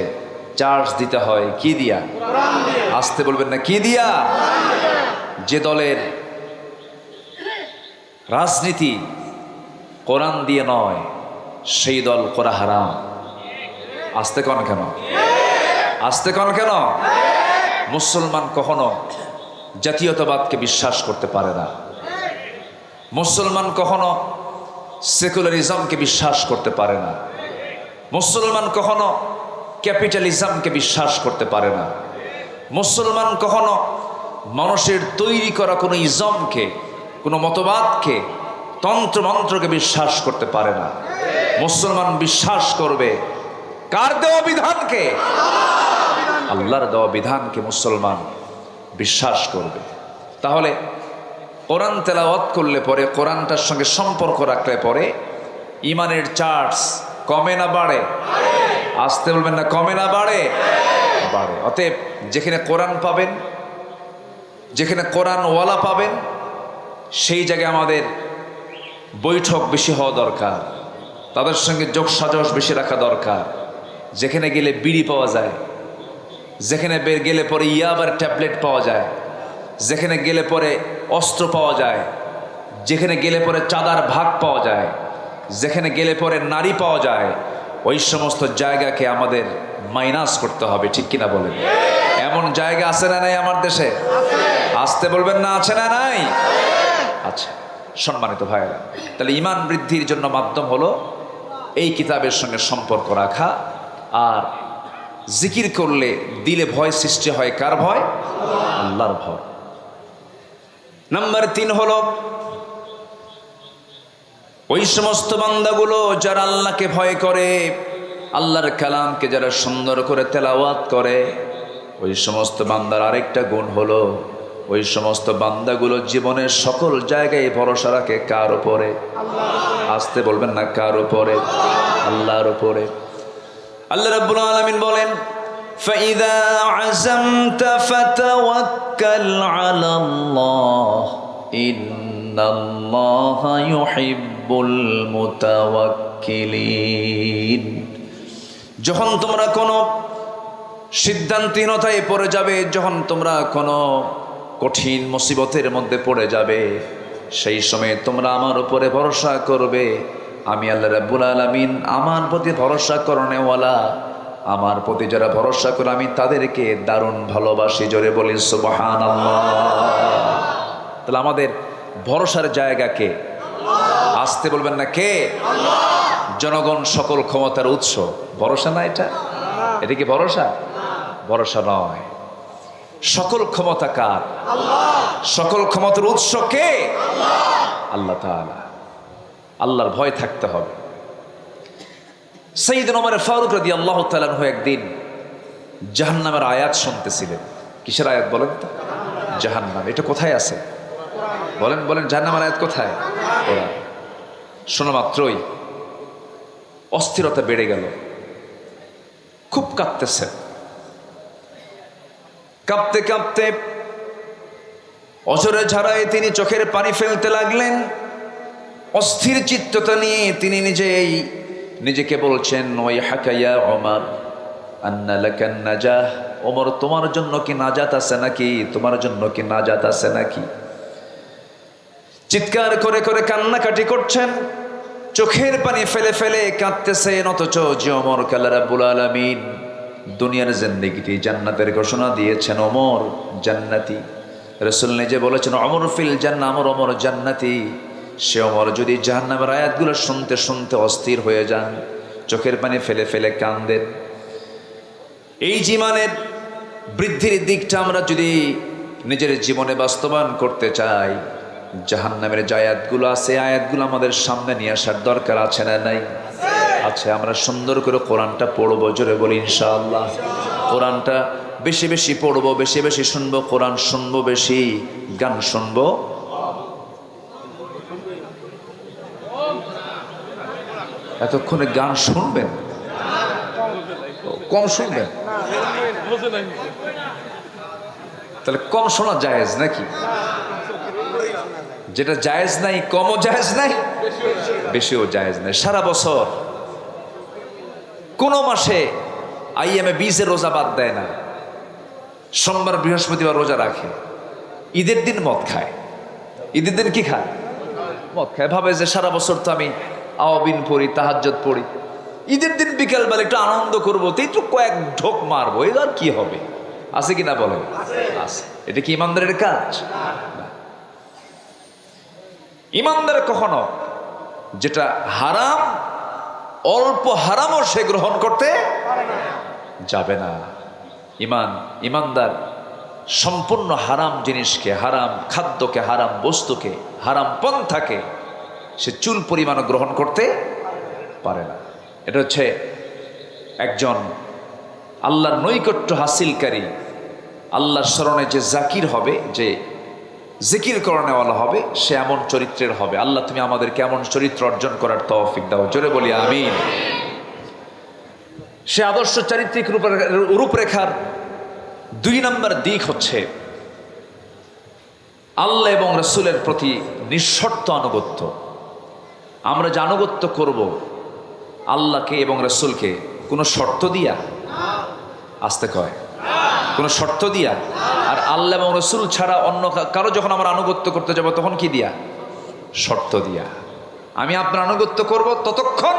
চার্জ দিতে হয় কি দিয়া? আসতে বলবেন না, কি দিয়া? যে দলের রাজনীতি কোরআন দিয়ে নয় সেই দল করা হারাম। আসতে কন কেন? আসতে কন কেন? মুসলমান কখনো জাতীয়তাবাদকে বিশ্বাস করতে পারে না। মুসলমান কখনো সেকুলারিজমকে বিশ্বাস করতে পারে না। মুসলমান কখনো ক্যাপিটালিজমকে বিশ্বাস করতে পারে না। মুসলমান কখনো মানুষের তৈরি করা কোনো ইজমকে, কোনো মতবাদকে, তন্ত্রমন্ত্রকে বিশ্বাস করতে পারে না। মুসলমান বিশ্বাস করবে কার দেওয়া বিধানকে? আল্লাহর দেওয়া বিধানকে মুসলমান বিশ্বাস করবে। তাহলে কোরআন তেলাওয়াত করলে পরে, কোরআনটার সঙ্গে সম্পর্ক রাখলে পরে ইমানের চার্জ কমে না বাড়ে? আসতে বলবেন না, কমে না বাড়ে? বাড়ে। অতএব যেখানে কোরআন পাবেন, যেখানে কোরআনওয়ালা পাবেন, সেই জায়গায় আমাদের বৈঠক বেশি হওয়া দরকার, তাদের সঙ্গে যোগ সাজস বেশি রাখা দরকার। যেখানে গেলে বিড়ি পাওয়া যায়, যেখানে গেলে পরে ইয়াবার ট্যাবলেট পাওয়া যায়, যেখানে গেলে পরে অস্ত্র পাওয়া যায়, যেখানে গেলে পরে চাঁদার ভাগ পাওয়া যায়, যেখানে গেলে পরে নারী পাওয়া যায়, ওই সমস্ত জায়গাকে আমাদের মাইনাস করতে হবে। ঠিক কিনা বলেন? এমন জায়গা আছে না নাই আমার দেশে? আসতে বলবেন না, আছে না নাই? আচ্ছা সম্মানিত ভাইয়েরা, তাহলে ইমান বৃদ্ধির জন্য মাধ্যম হলো এই কিতাবের সঙ্গে সম্পর্ক রাখা। আর জিকির করলে দিলে ভয় সৃষ্টি হয়। কার ভয়? আল্লাহর ভয়। নাম্বার 3 হলো ওই সমস্ত বান্দাগুলো যারা আল্লাহকে ভয় করে, আল্লাহর কালামকে যারা সুন্দর করে তেলাওয়াত করে, ওই সমস্ত বান্দার আরেকটা গুণ হলো ওই সমস্ত বান্দাগুলো জীবনের সকল জায়গায় ভরসা রাখে কার উপরে? আসতে বলবেন না, কার উপরে? আল্লাহর উপরে। আল্লাহ রাব্বুল আলামিন বলেন, فَإِذَا عَزَمْتَ فَتَوَكَّلْ عَلَى اللَّهِ إِنَّ اللَّهَ يُحِبُّ الْمُتَوَكِّلِينَ। যখন তোমরা কোনো সিদ্ধান্তহীনতায় পড়ে যাবে, যখন তোমরা কোনো কঠিন মুসিবতের মধ্যে পড়ে যাবে, সেই সময় তোমরা আমার উপরে ভরসা করবে। আমি আল্লাহ রাব্বুল আলামিন আমার প্রতি ভরসা করনেওয়ালা, আমার প্রতি যারা ভরসা করে আমি তাদেরকে দারুণ ভালোবাসি। জোরে বলি সুবহানাল্লাহ। তাহলে আমাদের ভরসার জায়গা কে? আসতে বলবেন না, কে? জনগণ সকল ক্ষমতার উৎস। ভরসা না এটা? এটা কি ভরসা? ভরসা নয়। সকল ক্ষমতা কার? সকল ক্ষমতার উৎস কে? আল্লাহ তাআলা। আল্লাহর ভয় থাকতে হবে। সাইয়েদনা ওমর ফারুক রাদিয়াল্লাহু তাআলা আনহু একদিন জাহান্নামের আয়াত শুনতেছিলেন। কিসের আয়াত বলেন তো? জাহান্নাম। এটা কোথায় আছে? বলেন বলেন, জাহান্নামের আয়াত কোথায়? কোরআন। শোনা মাত্রই অস্থিরতা বেড়ে গেল, খুব কাঁপতেছে। কাঁপতে কাঁপতে অঝরে ঝরায় তিনি চোখের পানি ফেলতে লাগলেন। অস্থির চিত্ততা নিয়ে তিনি নিজেকে বলছেন, ওই হাকাইয়া ওমর আন্না লাকান নাজাহ। ওমর, তোমার জন্য কি নাজাত আছে নাকি? তোমার জন্য কি নাজাত আছে নাকি? চিৎকার করে করে কান্নাকাটি করছেন, চোখের পানি ফেলে ফেলে কাঁদতেছেন। অথচ যে ওমর আল্লাহ রাব্বুল আলামিন দুনিয়ার জিন্দেগিতে জান্নাতের ঘোষণা দিয়েছেন, ওমর জান্নাতি। রাসূল নিজে বলেছেন, ওমর ফিল জান্নাহ, ওমর জান্নাতি। সে ওমর যদি জাহান্নামের আয়াতগুলো শুনতে শুনতে অস্থির হয়ে যান, চোখের পানি ফেলে ফেলে কাঁদেন। এই জীবনের বৃদ্ধির দিকটা আমরা যদি নিজের জীবনে বাস্তবায়ন করতে চাই, জাহান্নামের যে আয়াতগুলো আছে আয়াতগুলো আমাদের সামনে নিয়ে আসার দরকার আছে না নাই? আছে। আমরা সুন্দর করে কোরআনটা পড়বো, জোরে বলি ইনশাআল্লাহ। কোরআনটা বেশি বেশি পড়বো, বেশি বেশি শুনবো, কোরআন শুনবো বেশি, গান শুনবো। এতক্ষণে গান শুনবেন, কম শুনবেন? তাহলে কম শোনা জায়েজ নাকি? যেটা জায়েজ নাই, কমও জায়েজ নাই, বেশিও জায়েজ নাই। সারা বছর কোন মাসে আইএমএ 20 রোজা বাদ দেয় না, সোমবার বৃহস্পতিবার রোজা রাখে, ঈদের দিন মদ খায়। ঈদের দিন কি খায়? মদ খায়। ভাবে যে সারা বছর তো আমি আওয়াবিন পড়ি, তাহাজ্জুদ পড়ি, ঈদের দিন বিকেলবেলা একটু আনন্দ করবো, তো একটু কয়েক ঢোক মারবো, এর আর কি হবে? আছে কিনা বলেন? আছে। এটা কি ইমানদারের কাজ? ইমানদার কখনো যেটা হারাম, অল্প হারামও সে গ্রহণ করতে যাবে না। ইমানদার সম্পূর্ণ হারাম জিনিসকে, হারাম খাদ্যকে, হারাম বস্তুকে, হারাম পন্থাকে সে চুল পরিমাণও গ্রহণ করতে পারে না। এটা হচ্ছে একজন আল্লাহর নৈকট্য হাসিলকারী, আল্লাহর স্মরণে যে জাকির হবে, যে জিকির করণেওয়ালা হবে, সে এমন চরিত্রের হবে। আল্লাহ তুমি আমাদেরকে এমন চরিত্র অর্জন করার তৌফিক দাও, জোরে বলি আমিন। সে আদর্শ চারিত্রিক রূপরেখার 2 নম্বর দিক হচ্ছে আল্লাহ এবং রাসূলের প্রতি নিঃশর্ত আনুগত্য। আমরা যে আনুগত্য করব আল্লাহকে এবং রাসূলকে, কোনো শর্ত দিয়া, আসতে কয়, কোনো শর্ত দিয়া। আর আল্লাহ এবং রাসূল ছাড়া অন্য কারো যখন আমরা আনুগত্য করতে যাব তখন কি দিয়া? শর্ত দিয়া। আমি আপনার আনুগত্য করব ততক্ষণ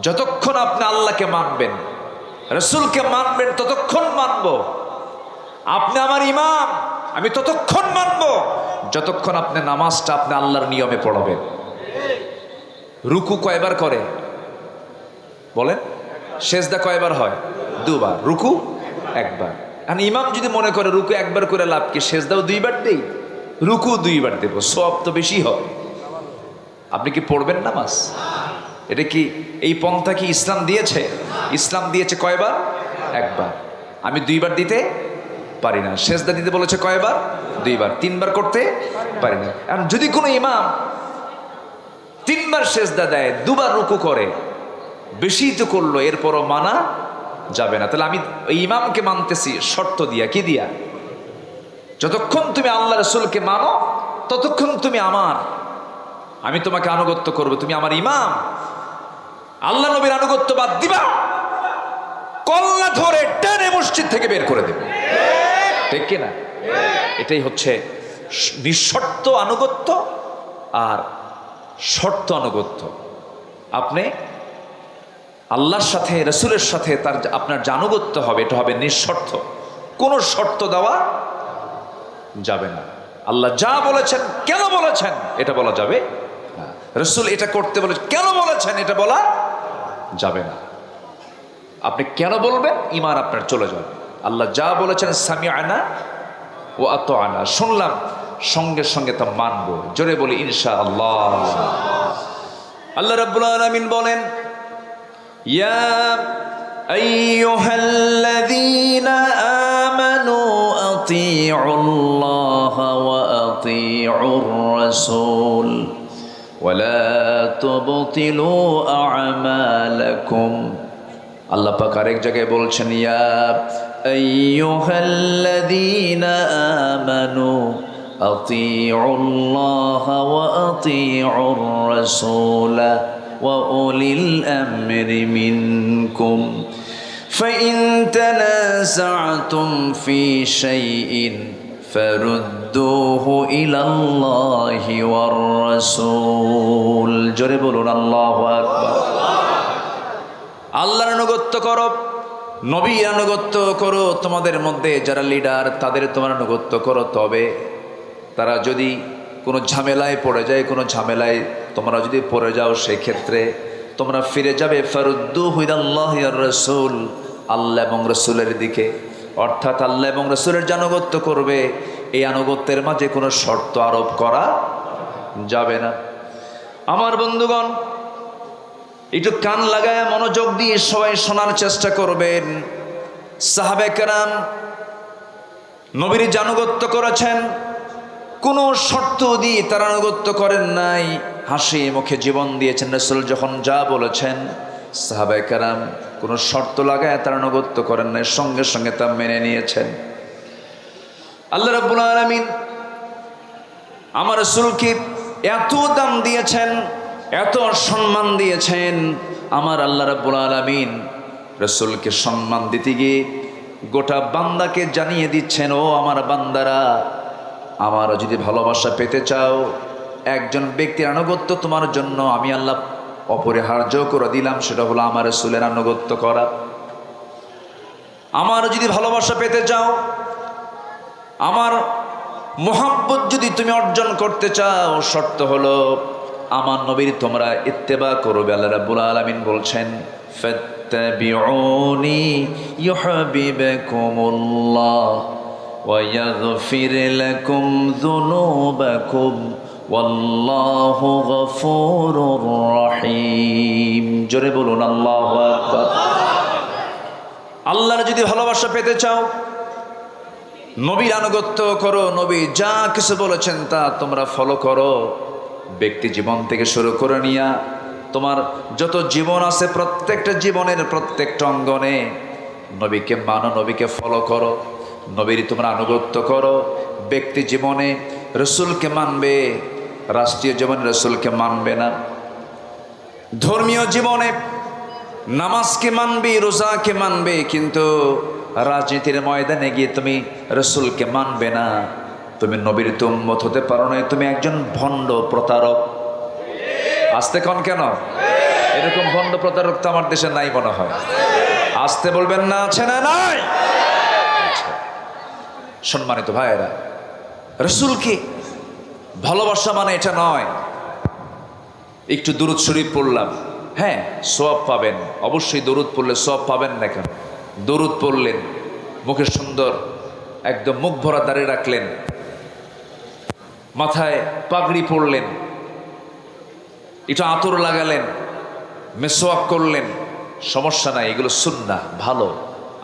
যতক্ষণ আপনি আল্লাহকে মানবেন, রাসূলকে মানবেন, ততক্ষণ মানব। আপনি আমার ইমাম, আমি ততক্ষণ মানব যতক্ষণ আপনি নামাজটা আপনি আল্লাহর নিয়মে পড়বেন। রুকু কয়বার করে বলেন? সেজদা কয়বার হয়? 2 বার। রুকু 1 বার। আর ইমাম যদি মনে করে রুকু 1 বার করে লাভ কি, সেজদাও 2 বার দেই, রুকু 2 বার দেব, সওয়াব তো বেশি হবে। আপনি কি পড়বেন নামাজ? এটা কি, এই পন্থা কি ইসলাম দিয়েছে? ইসলাম দিয়েছে কয়বার? 1 বার। আমি 2 বার দিতে পারি না। সেজদা দিতে বলেছে কয়বার? 2 বার। 3 বার করতে পারি না। আর যদি কোনো ইমাম 3 বার সেজদা দেয়, 2 বার রুকু করে, বেশি তো করলো, এরপরও মানা যাবে না। তাহলে আমি ওই ইমামকে মানতেছি শর্ত দিয়া। কি দিয়া? যতক্ষণ তুমি আল্লাহ রাসূলকে মানো ততক্ষণ তুমি আমার, আমি তোমাকে আনুগত্য করব, তুমি আমার ইমাম। আল্লাহ নবীর আনুগত্য বাদ দিবা, কল্লা ধরে টেনে মসজিদ থেকে বের করে দেবে, ঠিক কিনা? এটাই হচ্ছে নিঃশর্ত আনুগত্য আর শর্ত আনুগত্য। আপনি আল্লাহর সাথে, রাসূলের সাথে তার আপনার যে আনুগত্য হবে, এটা হবে নিঃশর্ত, কোনো শর্ত দেওয়া যাবে না। আল্লাহ যা বলেছেন, কেন বলেছেন, এটা বলা যাবে না। রাসূল এটা করতে বলেছেন, কেন বলেছেন, এটা বলা যাবে না। আপনি কেন বলবেন, ঈমান আপনার চলে যাবে। আল্লাহ যা বলেছেন, সামিআনা ওয়া আতাআনা, শুনলাম, সঙ্গে সঙ্গে তা মানব, জোরে বলি ইনশাআল্লাহ। আল্লাহ রাব্বুল আলামিন বলেন, ইয়া আইয়ুহাল্লাযীনা আমানু আতিউল্লাহা ওয়া আতিউর রাসূল ওয়া লা তুবতিলু আ'মালাকুম। আল্লাহ পাক আরেক জায়গায় বলছেন, ইয়া আইয়ুহাল্লাযীনা আমানু আতিউল্লাহা ওয়া আতিউর রাসূলা ওয়া উলিল আমরি মিনকুম ফাইন তানাযা'তুম ফি শাইইন ফারুদ্দুহু ইলাল্লাহি ওয়ার রাসূল। জোরে বলুন আল্লাহু আকবার। আল্লাহর আনুগত্য করো, নবীর আনুগত্য করো, তোমাদের মধ্যে যারা লিডার তাদের তোমার আনুগত্য করো। তবে তারা যদি কোনো ঝামেলায় পড়ে যায়, কোনো ঝামেলায় তোমরা যদি পড়ে যাও, সেক্ষেত্রে তোমরা ফিরে যাবে ফারুদ্দুহু ইলাল্লাহি ওয়ার রাসূল, আল্লাহ এবং রাসূলের দিকে। অর্থাৎ আল্লাহ এবং রাসূলের যে আনুগত্য করবে, এই আনুগত্যের মাঝে কোনো শর্ত আরোপ করা যাবে না। আমার বন্ধুগণ, একটু কান লাগায় মনোযোগ দিয়ে সবাই শোনার চেষ্টা করবেন। সাহাবায়ে কেরাম নবীর যে আনুগত্য করেছেন, কোনো শর্ত দিয়ে তার আনুগত্য করেন নাই, হাসি মুখে জীবন দিয়েছেন। রাসূল যখন যা বলেছেন, সাহাবায়ে কেরাম কোনো শর্ত লাগায় তার আনুগত্য করেন নাই, সঙ্গে সঙ্গে তা মেনে নিয়েছেন। আল্লাহ রাব্বুল আলামিন আমার রাসূলকে এত দাম দিয়েছেন, এত সম্মান দিয়েছেন। আমার আল্লাহ রাব্বুল আলামিন রাসূলকে সম্মান দিতে গিয়ে গোটা বান্দাকে জানিয়ে দিচ্ছেন, ও আমার বান্দারা, আমার যদি ভালোবাসা পেতে চাও, একজন ব্যক্তির আনুগত্য তোমার জন্য আমি আল্লাহ অপরিহার্য করে দিলাম, সেটা হলো আমার রাসূলের আনুগত্য করা। আমার যদি ভালোবাসা পেতে চাও, আমার মুহাব্বত যদি তুমি অর্জন করতে চাও, শর্ত হলো আমার নবীর তোমরা ইত্তেবা করবে। আল্লাহ রাব্বুল আলামিন বলছেন, ফাত্তাবিউনি ইউহিব্বুকুমুল্লাহ ওয়া ইয়াগফির লাকুম যুনুবাকুম ওয়াল্লাহু গফুরুর রহিম। জোরে বলুন আল্লাহু আকবার। আল্লাহর যদি ভালোবাসা পেতে চাও, নবীর আনুগত্য করো, নবী যা কিছু বলেছেন তা তোমরা ফলো করো। ব্যক্তি জীবন থেকে শুরু করে নিয়া তোমার যত জীবন আছে, প্রত্যেকটা জীবনের প্রত্যেকটা অঙ্গনে নবীকে মানো, নবীকে ফলো করো, নবীর তোমরা আনুগত্য করো। ব্যক্তি জীবনে রাসূলকে মানবে, রাষ্ট্রীয় জীবনে রাসূলকে মানবে না। ধর্মীয় জীবনে নামাজকে মানবে, রোজাকে মানবে, কিন্তু রাজনীতির ময়দানে গিয়ে তুমি রাসূলকে মানবে না। তুমি নবীর উম্মত হতে পারো না, তুমি একজন ভণ্ড প্রতারক। আসতে কন কেন? এরকম ভণ্ড প্রতারক তো আমার দেশে নাই মনে হয়। আসতে বলবেন না, আছে না নাই? সম্মানিত ভাইয়েরা, রাসূলকে ভালোবাসা মানে এটা নয় একটু দুরূদ শরীফ পড়লাম, হ্যাঁ সওয়াব পাবেন, অবশ্যই দরুদ পড়লে সওয়াব পাবেন না কেন? দরুদ পড়লেন, মুখে সুন্দর একদম মুখ ভরা দাড়ি রাখলেন, মাথায় পাগড়ি পরলেন, একটু আতর লাগালেন, মেসওয়াক করলেন, সমস্যা নাই, এগুলো সুন্নাহ, ভালো,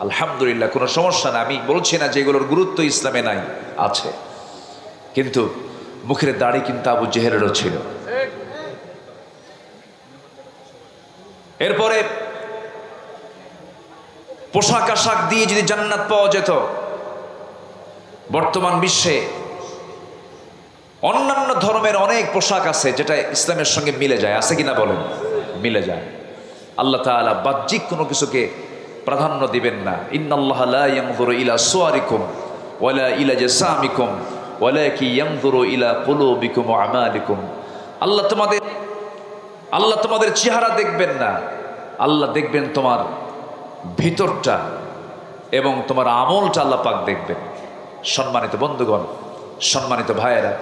আলহামদুলিল্লাহ, কোনো সমস্যা না। আমি বলছি না যে এগুলোর গুরুত্ব ইসলামে নাই, আছে। কিন্তু মুখের দাড়ি কিন্তু আবু জেহেলেরও ছিল। এরপরে পোশাক আশাক দিয়ে যদি জান্নাত পাওয়া যেত, বর্তমান বিশ্বে অন্যান্য ধর্মের অনেক পোশাক আছে যেটা ইসলামের সঙ্গে মিলে যায়, আছে কিনা বলেন? মিলে যায়। আল্লাহ তাআলা বাহ্যিক কোনো কিছুকে প্রাধান্য দিবেন না। ইন্নাল্লাহা লা ইয়ানজুরু ইলা সুওয়ারিকুম ওয়ালা ইলা জাসামিকুম ওয়ালাকিন ইয়ানজুরু ইলা কুলুবিকুম ওয়া আমালিকুম। আল্লাহ তোমাদের চেহারা দেখবেন না, আল্লাহ দেখবেন তোমার ভিতরটা এবং তোমার আমলটা আল্লাহ পাক দেখবেন। সম্মানিত বন্ধুগণ, সম্মানিত ভাইয়েরা,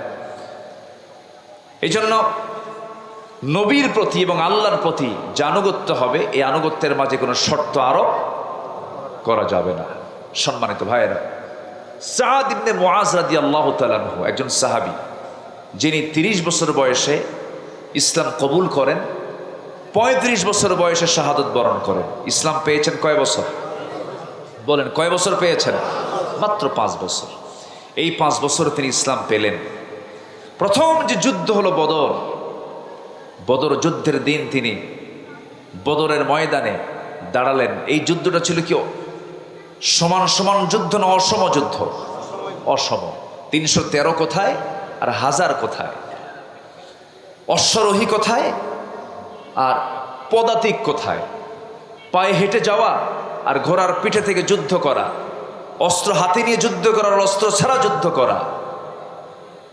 এই জন্য নবীর প্রতি এবং আল্লাহর প্রতি যে আনুগত্য হবে, এই আনুগত্যের মাঝে কোনো শর্ত আরোপ করা যাবে না। সম্মানিত ভাইয়েরা, সাদ ইবনে মুআজ রাদিয়াল্লাহু তাআলা আনহু একজন সাহাবী, যিনি 30 বছর বয়সে ইসলাম কবুল করেন, 35 বছর বয়সে শাহাদত বরণ করেন। ইসলাম পেয়েছেন কয় বছর? বলেন, কয় বছর পেয়েছেন? মাত্র 5 বছর। এই 5 বছর তিনি ইসলাম পেলেন। প্রথম যে যুদ্ধ হলো বদর, বদর যুদ্ধের দিন তিনি বদরের ময়দানে দাঁড়ালেন। এই যুদ্ধটা ছিল কি সমান সমান যুদ্ধ না অসম যুদ্ধ? অসম। 313 কোথায় আর 1000 কোথায়, অশ্বারোহী কোথায় আর পদাতিক কোথায়, পায়ে হেঁটে যাওয়া আর ঘোড়ার পিঠে থেকে যুদ্ধ করা, অস্ত্র হাতে নিয়ে যুদ্ধ করা আর অস্ত্র ছাড়া যুদ্ধ করা,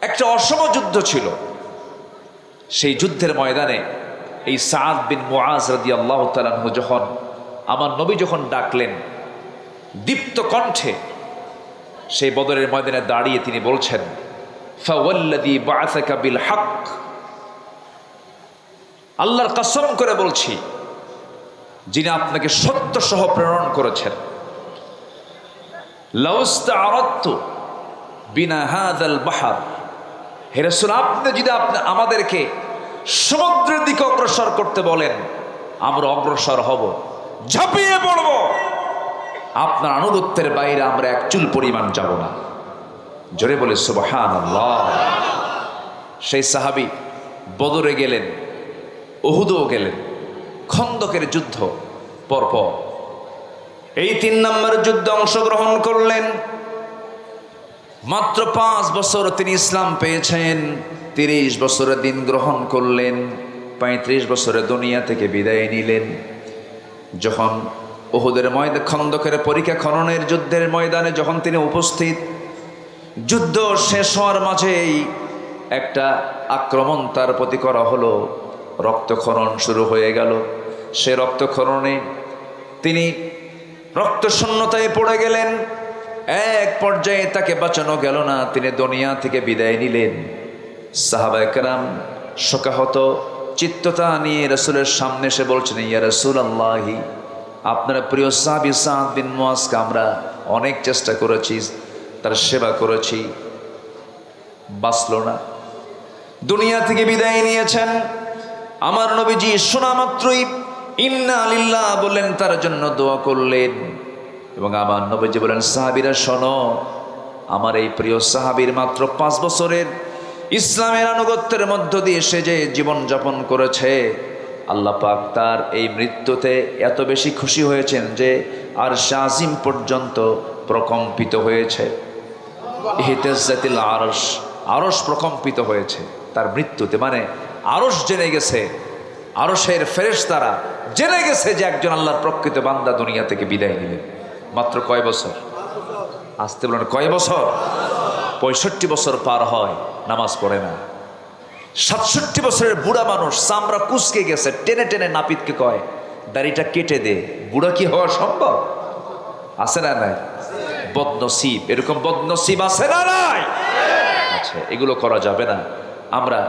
একটা অসম যুদ্ধ ছিল। সেই যুদ্ধের ময়দানে এই সাদ বিন মুআজ রাদিয়াল্লাহু তাআলা আনহু যখন আমার নবী যখন ডাকলেন দীপ্ত কণ্ঠে, সেই বদরের ময়দানে দাঁড়িয়ে তিনি বলছেন, ফাওয়াল্লাযী বাআসাকা বিল হক, আল্লাহর কসম করে বলছি যিনি আপনাকে সত্য সহ প্রেরণ করেছেন, লাউস্তাআরাদতু বিনা হাযাল বাহর, হে রাসূল আপনি যদি আমাদেরকে সমুদ্রের দিকে অগ্রসর করতে বলেন, আমরা অগ্রসর হব, ঝাঁপিয়ে পড়ব, আপনার আনুগত্যের বাইরে আমরা এক চুল পরিমাণ যাব না। জোরে বলে সুবহানাল্লাহ। সেই সাহাবী বদরে গেলেন, উহুদও গেলেন, খন্দকের যুদ্ধ পরপর এই 3 নম্বর যুদ্ধে অংশগ্রহণ করলেন। মাত্র 5 বছর তিনি ইসলাম পেয়েছেন, 30 বছরের দিন গ্রহণ করলেন, 35 বছরে দুনিয়া থেকে বিদায় নিলেন। যখন উহুদের ময়দানে, খন্দকের পরীক্ষা খননের যুদ্ধের ময়দানে যখন তিনি উপস্থিত, যুদ্ধ শেষ হওয়ার মাঝেই একটা আক্রমণ তার প্রতি করা হলো, রক্তক্ষরণ শুরু হয়ে গেল। সে রক্তক্ষরণে তিনি রক্তশূন্যতায় পড়ে গেলেন। এক পর্যায়ে তাকে বাঁচানো গেল না, তিনি দুনিয়া থেকে বিদায় নিলেন। সাহাবায়ে কেরাম শোকাহত চিত্ততা নিয়ে রাসূলের সামনে এসে বলছেন, ইয়া রাসূলুল্লাহি, আপনার প্রিয় সাহাবী সাদ বিন মুআজকে আমরা অনেক চেষ্টা করেছি, তার সেবা করেছি, বাঁচল না, দুনিয়া থেকে বিদায় নিয়েছেন। আমার নবীজি শোনা মাত্রই ইন্না লিল্লাহ বললেন, তার জন্য দোয়া করলেন। এবং আমার নবীজি বলেন, সাহাবীরা শোনো, আমার এই প্রিয় সাহাবীর মাত্র 5 বছরের ইসলামের আনুগত্যের মধ্য দিয়ে সে যে জীবন যাপন করেছে, আল্লাহ পাক তার এই মৃত্যুতে এত বেশি খুশি হয়েছেন যে আরশ আজিম পর্যন্ত প্রকম্পিত হয়েছে। ইহতাজ্জাতিল আরশ, আরশ প্রকম্পিত হয়েছে তার মৃত্যুতে। মানে আরশ জেনে গেছে, আরশের ফেরেশতারা জেনে গেছে যে একজন আল্লাহর প্রকৃত বান্দা দুনিয়া থেকে বিদায় নিলেন। মাত্র কয় বছর? আসতে বলেন কয় বছর? 65 বছর পার হয়, নামাজ পড়ে না। 67 বছরের বুড়া মানুষ, চামড়া কুচকে গেছে, টেনে টেনে নাপিতকে কয় দাড়িটা কেটে দে। বুড়া কি হওয়া সম্ভব? আছে না নাই? বদনসিব, এরকম বদনসিব আছে না নাই? আচ্ছা, এগুলো করা যাবে না। আমরা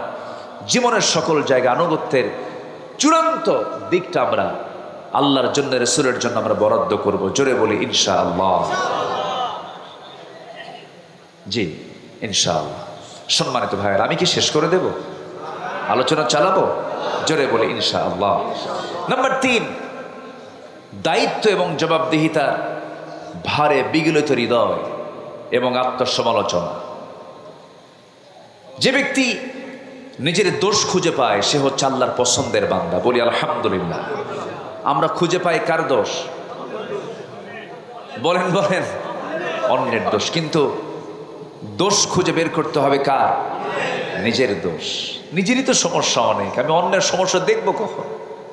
জীবনের সকল জায়গা আনুগত্যের চূড়ান্ত দিকটা আমরা আল্লাহর জন্য, রাসূলের জন্য আমরা বরাদ্দ করব। জোরে বলি ইনশাআল্লাহ। জি ইনশাআল্লাহ। সম্মানিত ভাইয়ের, আমি কি শেষ করে দেব? আলোচনা চালাবো? জোরে বলি ইনশাআল্লাহ। নাম্বার 3, দায়িত্ব এবং জবাবদিহিতার ভারে বিগলিত হৃদয় এবং আত্মসমালোচনা। যে ব্যক্তি নিজের দোষ খুঁজে পায় সে হচ্ছে আল্লাহর পছন্দের বান্দা। বলি আলহামদুলিল্লাহ। আমরা খুঁজে পাই কার দোষ? বলেন বলেন, অন্যের দোষ। কিন্তু দোষ খুঁজে বের করতে হবে কার? নিজের দোষ। নিজেরই তো সমস্যা অনেক, আমি অন্যের সমস্যা দেখবো কখন?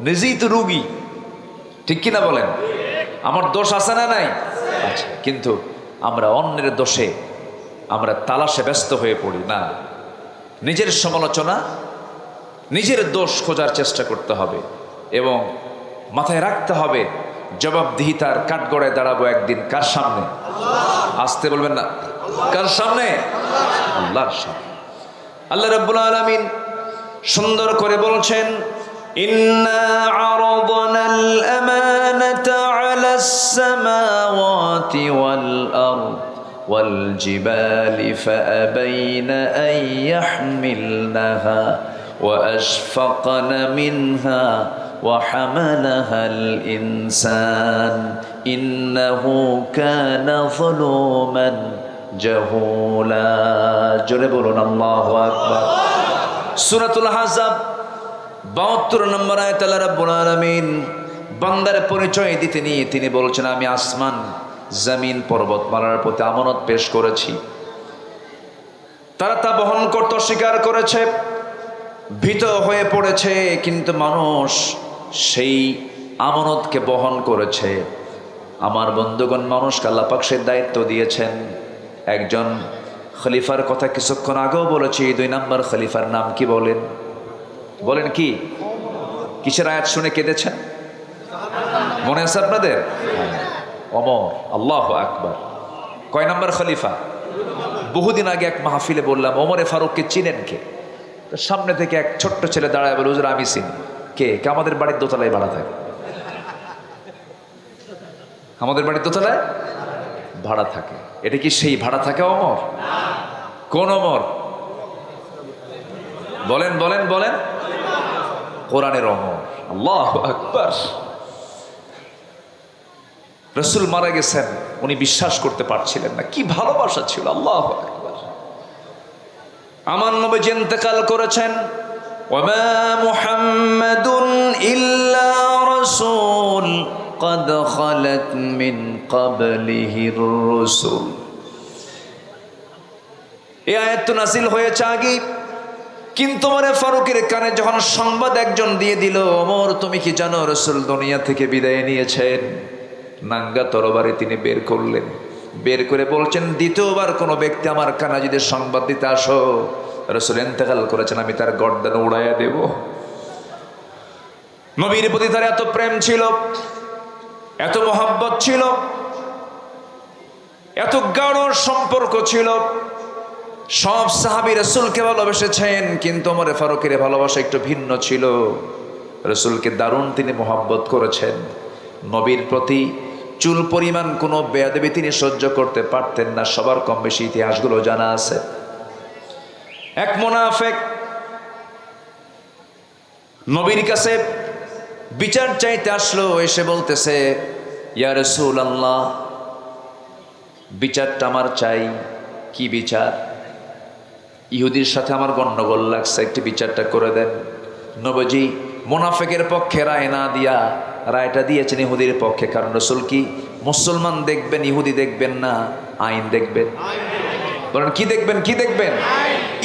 নিজেই তো রোগী, ঠিক কিনা বলেন? আমার দোষ আছে না নাই? আচ্ছা, কিন্তু আমরা অন্যের দোষে আমরা তালাশে ব্যস্ত হয়ে পড়ি না। নিজের সমালোচনা, নিজের দোষ খোঁজার চেষ্টা করতে হবে এবং মাথায় রাখতে হবে জবাবদিহিতার কাঠগড়ায় দাঁড়াবো একদিন কার সামনে? আসতে বলবেন না, কার সামনে? আল্লাহর সামনে। আল্লাহ রাব্বুল আলামিন সুন্দর করে বলছেন, ইন্না আরাদনাল আমানাতা আলাস সামাওয়াতি ওয়াল আরদ ওয়াল জিবালি ফাআবাইনা আন ইয়াহমিলনাহা ওয়া আশফাকনা মিনহা ওয়া হামালাহাল ইনসান ইন্নাহু কানা যালুমান জাহুলা। জোরে বলুন আল্লাহু আকবার। সূরাতুল আহজাব 72 নম্বর আয়াত আল্লাহ রাব্বুল আলামিন বান্দার পরিচয় দিতে নিয়ে তিনি বলছেন, আমি আসমান, জমিন, পর্বতমালার প্রতি আমানত পেশ করেছি, তারা তা বহন করতে অস্বীকার করেছে, ভীত হয়ে পড়েছে, কিন্তু মানুষ সেই আমানতকে বহন করেছে। আমার বন্ধুগণ, মানুষকে আল্লাহ পাক সেই দায়িত্ব দিয়েছেন। একজন খলিফার কথা কিছুক্ষণ আগেও বলেছি। 2 নম্বর খলিফার নাম কি বলেন? বলেন কি? কিসের আয়াত শুনে কেঁদেছেন? মনে আছে আপনাদের? ওমর। আল্লাহু আকবার। কয় নম্বর খলিফা? বহুদিন আগে এক মাহফিলে বললাম, ওমরে ফারুককে চিনেন কে? তো সামনে থেকে এক ছোট্ট ছেলে দাঁড়ায় বলে, হুজুর আমি চিনি। কে? আমাদের বাড়ির দোতলায় ভাড়া থাকে। আমাদের বাড়ির দোতলায় ভাড়া থাকে। এটা কি সেই ভাড়া থাকে ওমর? কোন ওমর? বলেন বলেন বলেন। কোরআনের ওমর। আল্লাহু আকবার। রাসূল মারা গেছেন, উনি বিশ্বাস করতে পারছিলেন না, কি ভালোবাসা ছিল। আল্লাহু আকবার। আমার নবী ইন্তেকাল করেছেন। ওয়ামা মুহাম্মাদুন ইল্লা রাসূল قد خلت من قبله الرسل। এই আয়াত তো নাযিল হয়েছে আগে, কিন্তু ওমরে ফারুকের কানে যখন সংবাদ একজন দিয়ে দিল, ওমর তুমি কি জানো রাসূল দুনিয়া থেকে বিদায় নিয়েছেন, নাঙ্গা তরবারি তিনি বের করলেন, বের করে বলছেন দ্বিতীয়বার কোনো ব্যক্তি আমার কানে যদি সংবাদ দিতে আসো রাসূল ইন্তেকাল করেছেন, আমি তার গর্দান উড়াইয়া দেব। নবীর প্রতি তার এত প্রেম ছিল, এত মহব্বত ছিল, এত গাঢ় সম্পর্ক ছিল। সব সাহাবী রাসূলকে ভালোবেসেছেন, কিন্তু ওমরে ফারুকের ভালোবাসা একটু ভিন্ন ছিল। রাসূলকে দারুণ তিনি মহব্বত করেছেন। নবীর প্রতি চুল পরিমাণ কোনো বেয়াদবি তিনি সহ্য করতে পারতেন না। সবার কম বেশি ইতিহাসগুলো জানা আছে। এক মুনাফিক নবীর কাছে বিচার চাইতে আসলো, এসে বলতেছে ইয়া রাসূলুল্লাহ, বিচারটা আমার চাই। কি বিচার? ইহুদির সাথে আমার গন্ডগোল লাগছে, একটি বিচারটা করে দেন। নবীজি মুনাফিকের পক্ষে রায় না দিয়া রায়টা দিয়েছেন ইহুদির পক্ষে। কারণ রাসূল কি মুসলমান দেখবেন, ইহুদি দেখবেন না, আইন দেখবেন। বলেন কি দেখবেন? কি দেখবেন?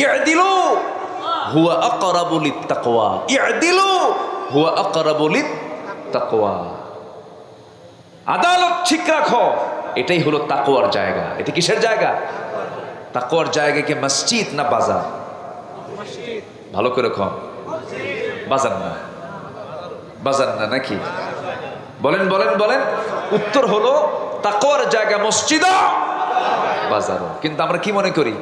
ইআদিলু হুয়া আকরাবু লিত্তাকওয়া। ইআদিলু হুয়া আকরাবু লিত্তাকওয়া। আদালত ঠিক রাখো, এটাই হলো তাকওয়ার জায়গা। এটা কিসের জায়গা? তাকওয়ার জায়গা কি মসজিদ না বাজার? ভালো করে কম। বাজার না, বাজার না নাকি? বলেন বলেন বলেন। উত্তর হলো তাকওয়ার জায়গা মসজিদ, বাজারও। কিন্তু আমরা কি মনে করি?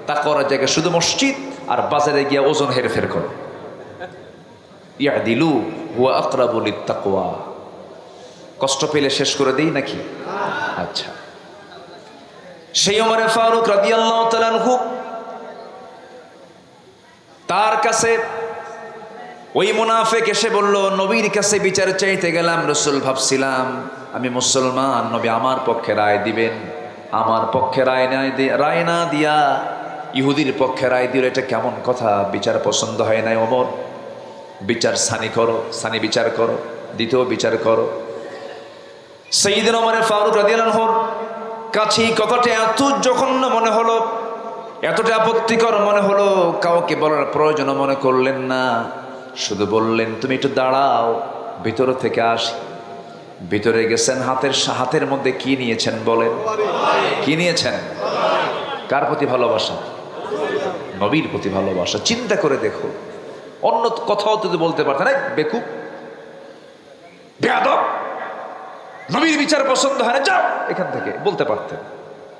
তাকওয়ার জায়গা শুধু মসজিদ, আর বাজারে গিয়ে ওজন হেরফের করো। ইয়াদিলু হুয়া আকরাবু লিত্তাকওয়া। কষ্ট পেলে শেষ করে দেই নাকি? আচ্ছা, সেই ওমরে ফারুক রাদিয়াল্লাহু তাআলা আনহু, তার কাছে ওই মুনাফিক এসে বলল নবীর কাছে বিচার চাইতে গেলাম, রাসূল ভাবছিলাম আমি মুসলমান, নবী আমার পক্ষে রায় দিবেন। আমার পক্ষে রায় না দিয়া ইহুদির পক্ষে রায় দিল, এটা কেমন কথা? বিচার পছন্দ হয় নাই ওমর। বিচার সানি করো, সানি বিচার করো, দ্বিতীয় বিচার করো। সাইয়্যিদনা ওমর ফারুক রাদিয়াল্লাহু আনহুর কাছে কথাটা এত জঘন্য মনে হলো, এতটা আপত্তিকর মনে হলো, কাউকে বলার প্রয়োজন মনে করলেন না। শুধু বললেন তুমি একটু দাঁড়াও, ভিতর থেকে আসি। ভিতরে গেছেন, হাতের মধ্যে কি নিয়েছেন বলেন? কি নিয়েছেন? কার প্রতি ভালোবাসা? নবীর প্রতি ভালোবাসা। চিন্তা করে দেখো, অন্য কথাও তো বলতে পারতেন, বেকুব, বেয়াদব, নবীর বিচার পছন্দ হয় না, যাও এখান থেকে, বলতে পারতেন।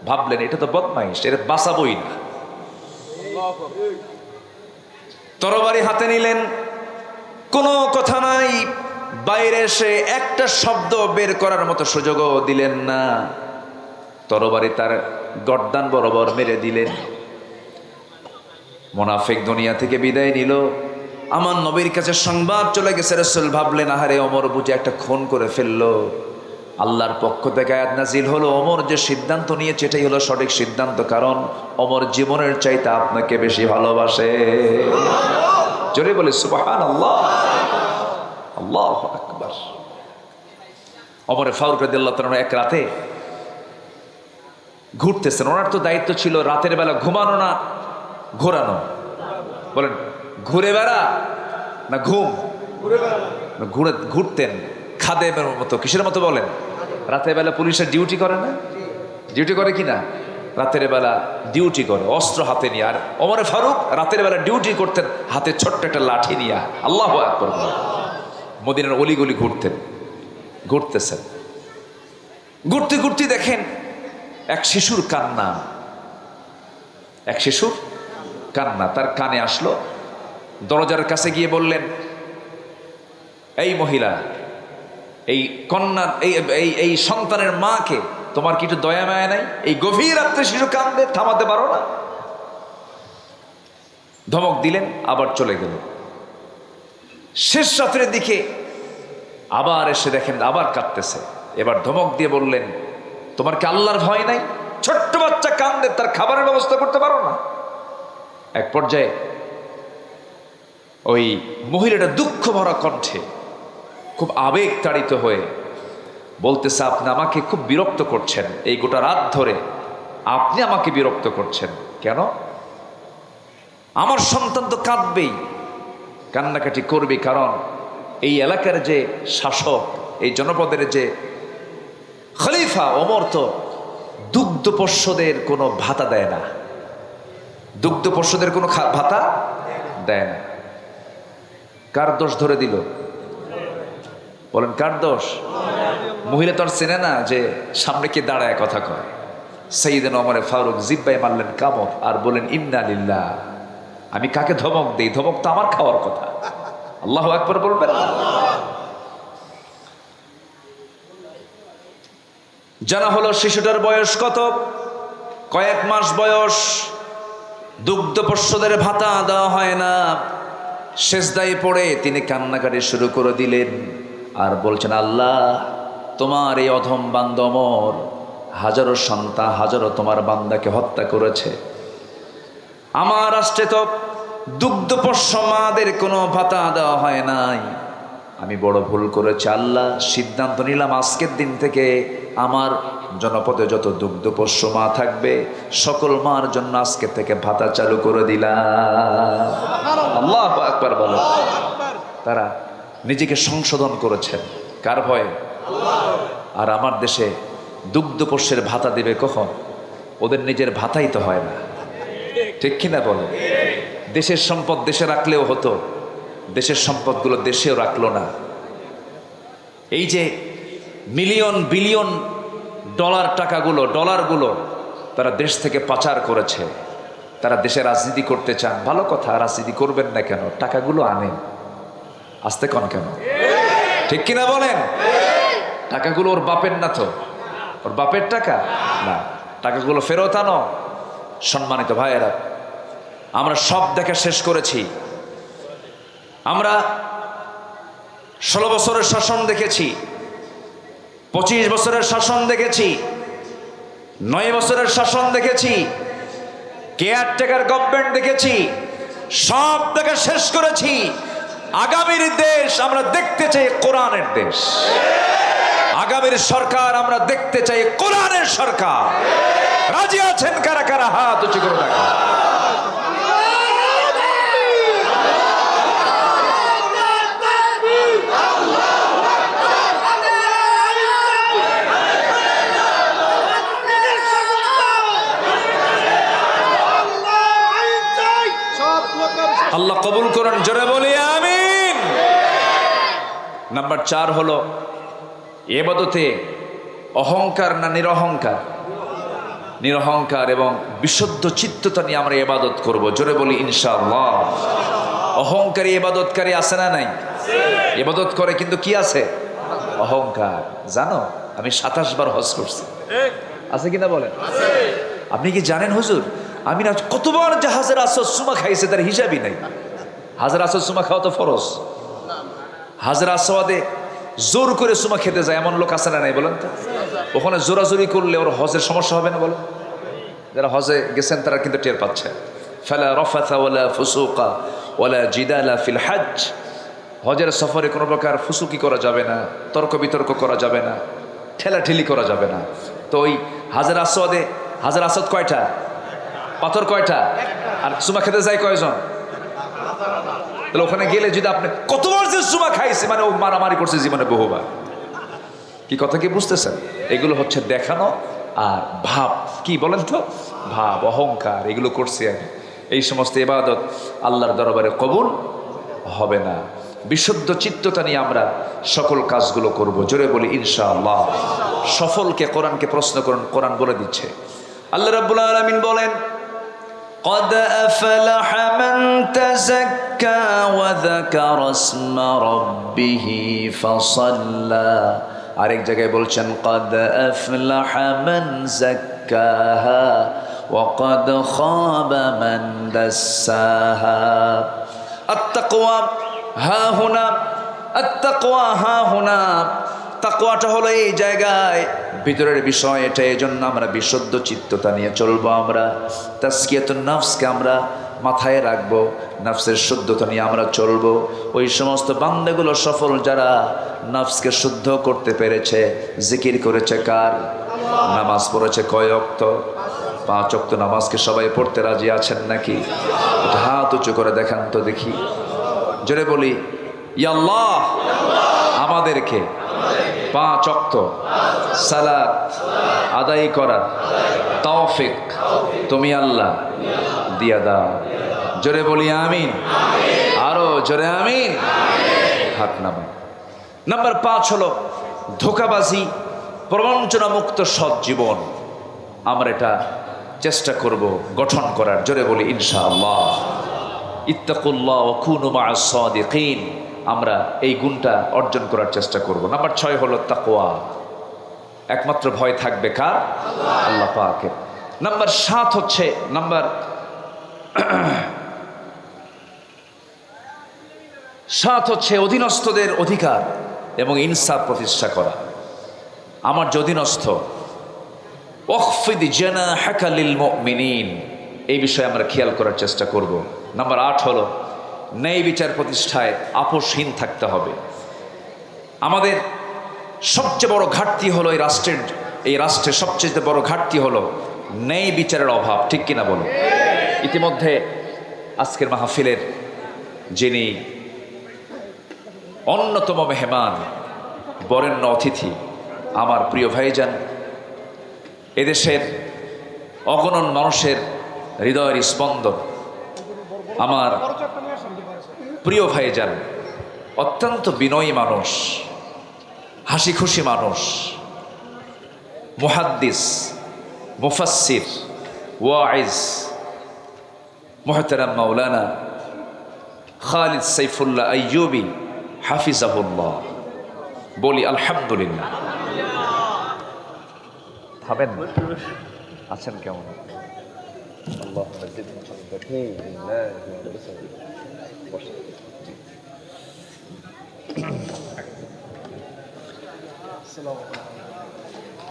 ভাবলেন এটা তো বদমাইশ, এটা বাঁচাবই না। তরবারি হাতে নিলেন, কোনো কথা নাই, বাইরে এসে একটা শব্দ বের করার মতো সুযোগও দিলেন না। তরবারি তার গর্দান বরাবর মেরে দিলেন। মুনাফিক দুনিয়া থেকে বিদায় নিল। আমার নবীর কাছে সংবাদ চলে গেছে। রাসূল ভাবলেন আহারে ওমর বুঝে একটা খুন করে ফেললো। আল্লাহর পক্ষ থেকে আয়াত নাজিল হলো, ওমর যে সিদ্ধান্ত নিয়েছে এটাই হলো সঠিক সিদ্ধান্ত, কারণ ওমর জীবনের চাইতে আপনাকে বেশি ভালোবাসে। জোরে বলে সুবহানাল্লাহ, আল্লাহু আকবার। ওমর ফারুক রাদিয়াল্লাহু তাআলা এক রাতে ঘুরতেছেন। ওনার তো দায়িত্ব ছিল রাতের বেলা ঘুমানো না ঘোরানো। বলেন ঘুরে বেড়া না ঘুম? ঘুরতেন খাদেমের মতো। কিসের মতো বলেন? রাতের বেলা পুলিশের ডিউটি করে না? ডিউটি করে কি না? রাতের বেলা ডিউটি করে অস্ত্র হাতে নিয়ে। আর ওমর ফারুক রাতের বেলা ডিউটি করতেন হাতে ছোট্ট একটা লাঠি নিয়ে। আল্লাহু আকবার। মদিনার অলিগলি ঘুরতেছেন। ঘুরতে ঘুরতে দেখেন এক শিশুর কান্না। এক শিশুর কান্না তার কানে আসলো। দরজার কাছে গিয়ে বললেন, এই মহিলা, এই কন্যা, এই সন্তানের মাকে তোমার কি একটু দয়া মায়া নাই? এই গভীর রাত্রে শিশু কান্দে, থামাতে পারো না? ধমক দিলেন, আবার চলে গেল। শেষ রাত্রের দিকে আবার এসে দেখেন আবার কাঁদতেছে। এবার ধমক দিয়ে বললেন, তোমার কি আল্লাহর ভয় নাই? ছোট্ট বাচ্চা কান্দে, তার খাবারের ব্যবস্থা করতে পারো না? এক পর্যায়ে ওই মহিলাটা দুঃখ ভরা কণ্ঠে খুব আবেগ তাড়িত হয়ে বলতেছে, আপনি আমাকে খুব বিরক্ত করছেন, এই গোটা রাত ধরে আপনি আমাকে বিরক্ত করছেন কেন? আমার সন্তান তো কাঁদবেই, কান্নাকাটি করবে, কারণ এই এলাকার যে শাসক, এই জনপদের যে খলিফা ওমর তো দুগ্ধপোষ্যদের কোনো ভাতা দেয় না, দুগ্ধপোষ্যদের কোনো ভাতা দেয় না। কার দোষ ধরে দিল? বলেন কার দোষ? মহিলা তো আর চেনে না যে সামনে কে দাঁড়ায় কথা কয়। সাইয়েদনা ওমর ফারুক জিব্বায় মারলেন কামড় আর বলেন, ইন্না লিল্লাহ। আমি কাকে ধমক দেই? ধমক তো আমার খাওয়ার কথা। আল্লাহু আকবার বলবেন। জানা হলো শিশুটার বয়স কত? কয়েক মাস বয়স। দুগ্ধপোষ্যদের ভাতা দেওয়া হয় না। সেজদায় পড়ে তিনি কান্নাকাটি শুরু করে দিলেন আর বলছেন, আল্লাহ, তোমার এই অধম বান্দা ওমর হাজারো সন্তান, হাজারো তোমার বান্দাকে হত্যা করেছে। আমার রাষ্ট্রে তো দুগ্ধপোষ্য মাদের কোনো ভাতা দেওয়া হয় নাই। আমি বড় ভুল করেছি আল্লাহ। সিদ্ধান্ত নিলাম আজকের দিন থেকে আমার জনপদে যত দুগ্ধপোষ্য মা থাকবে সকল মার জন্য আজকে থেকে ভাতা চালু করে দিলাম। আল্লাহু আকবার বলো। তারা নিজেকে সংশোধন করেছেন কার ভয়ে? আর আমার দেশে দুগ্ধপোষ্যের ভাতা দেবে কখন? ওদের নিজের ভাতাই তো হয় না, ঠিক কিনা বলো? দেশের সম্পদ দেশে রাখলেও হতো, দেশের সম্পদগুলো দেশেও রাখলো না। এই যে মিলিয়ন বিলিয়ন ডলারগুলো তারা দেশ থেকে পাচার করেছে। তারা দেশে রাজনীতি করতে চান, ভালো কথা, রাজনীতি করবেন না কেন? টাকাগুলো আনেন, আসতে কন কেন? ঠিক কিনা বলেন? টাকাগুলো ওর বাপের না তো? ওর বাপের টাকা না, টাকাগুলো ফেরত আনো। সম্মানিত ভাইয়েরা, আমরা সব দেখা শেষ করেছি। আমরা 16 বছরের শাসন দেখেছি, 25 বছরের শাসন দেখেছি, 9 বছরের শাসন দেখেছি, কেয়ারটেকার গভর্নমেন্ট দেখেছি, সব দেখা শেষ করেছি। আগামীর দেশ আমরা দেখতে চাই কোরআনের দেশ। আগামীর সরকার আমরা দেখতে চাই কোরআনের সরকার। রাজি আছেন কারা কারা? হাত উঁচু করে দেখা। আল্লাহ কবুল করেন, জোরে বলি আমিন। নাম্বার 4 হলো ইবাদতে অহংকার না নিরহংকার? নিরহংকার এবং বিশুদ্ধ চিত্ততা নিয়ে আমরা ইবাদত করব, জোরে বলি ইনশাআল্লাহ। অহংকারী ইবাদতকারী আছে না নাই? ইবাদত করে কিন্তু কি আছে? অহংকার। জানো আমি 27 বার হজ করছি, আছে কিনা বলেন? আপনি কি জানেন হুজুর, আমি না কতবার জাহাজের আসর সুমা খাইছে তার হিসাবই নাই। হাজার আসর সুমা খাওয়া তো ফরজ। হাজার আসওয়াদে জোর করে সুমা খেতে যায় এমন লোক আছে না নাই বলেন তো? ওখানে জোরাজোরি করলে ওর হজের সমস্যা হবে না বলেন? যারা হজে গেছেন তারা কিন্তু টের পাচ্ছে। ফালা রাফাথা ওয়ালা ফুসুকা ওয়ালা জিদালা ফিল হজ। হজের সফরে কোনো প্রকার ফুসুকি করা যাবে না, তর্ক বিতর্ক করা যাবে না, ঠেলাঠেলি করা যাবে না। তো ওই হাজার আসওয়াদে, হাজার আসওয়াদ কয়টা? পাথর কয়টা? আর সুমা খেতে যায় কয়জন? তাহলে ওখানে গেলে যদি আপনি কতবার যে সুমা খাইছে, মানে ও মারামারি করছে জীবনে বহুবার। কি কথা কি বুঝতেছেন? এগুলো হচ্ছে দেখানো আর ভাব, কি বলেন তো, ভাব, অহংকার, এগুলো করছি আমি। এই সমস্ত ইবাদত আল্লাহর দরবারে কবুল হবে না। বিশুদ্ধ চিত্ততা নিয়ে আমরা সকল কাজগুলো করব, জোরে বলি ইনশাআল্লাহ। সফলকে কোরআনকে প্রশ্ন করুন, কোরআন বলে দিচ্ছে। আল্লাহ রাব্বুল আলামিন বলেন, قد أفلح من تزكى وذكر اسم ربه فصلى আরেক জায়গায় বলছেন قد أفلح من زكاها وقد خاب من دساها التقوى ها هنا التقوى ها هنا তাকওয়াটা হলো এই জায়গায়, ভিতরের বিষয় এটা। এই জন্য আমরা বিশুদ্ধ চিত্ততা নিয়ে চলবো। আমরা তাজকিয়াতুন নফসকে আমরা মাথায় রাখবো, নফসের শুদ্ধতা নিয়ে আমরা চলবো। ওই সমস্ত বান্দাগুলো সফল যারা নফসকে শুদ্ধ করতে পেরেছে, জিকির করেছে কার? নামাজ পড়েছে কয় ওয়াক্ত? 5 ওয়াক্ত নামাজকে সবাই পড়তে রাজি আছেন নাকি? এটা হাত উঁচু করে দেখান তো দেখি, জোরে বলি ইয়া আল্লাহ, আমাদেরকে 5 ওয়াক্ত সালাত আদায় করার তৌফিক তুমি আল্লাহ দিয়া দাও। জোরে বলি আমিন, আরো জোরে আমিন। হাত নামান। নাম্বার 5 হলো ধোঁকাবাজি, প্রবঞ্চনা মুক্ত সৎ জীবন। আমরা এটা চেষ্টা করব গঠন করার। জোরে বলি ইনশাআল্লাহ। ইত্তাকুল্লাহ ওয়া কুনু মা'আস সাদিকিন। আমরা এই গুণটা অর্জন করার চেষ্টা করব। নাম্বার 6 হলো তাকওয়া। একমাত্র ভয় থাকবে কার? আল্লাহ পাকের। নাম্বার 7 হচ্ছে অধীনস্থদের অধিকার এবং ইনসাফ প্রতিষ্ঠা করা। আমার যে অধীনস্থ, ওয়াখফিদ জানাহাকা লিল মুমিনিন, এই বিষয়ে আমরা খেয়াল করার চেষ্টা করব। নাম্বার 8 হলো ন্যায় বিচার প্রতিষ্ঠায় আপোষহীন থাকতে হবে। আমাদের সবচেয়ে বড় ঘাটতি হলো এই রাষ্ট্রের সবচেয়ে বড় ঘাটতি হলো ন্যায় বিচারের অভাব। ঠিক কিনা বলো? ইতিমধ্যে আজকের মাহফিলের যিনি অন্যতম মেহমান, বরেণ্য অতিথি, আমার প্রিয় ভাইজান, এদেশের অগণন মানুষের হৃদয়ের স্পন্দন, আমার প্রিয় ভাইজান, অত্যন্ত বিনয়ী মানুষ, হাসি খুশি মানুষ, মুহাদ্দিস, মুফাসসির, ওয়াইজ, মুহতারাম মাওলানা খালিদ সাইফুল্লাহ আইয়ুবী হাফিজাহুল্লাহ। বলি আলহামদুলিল্লাহ। ভাবেন আছেন কেমন?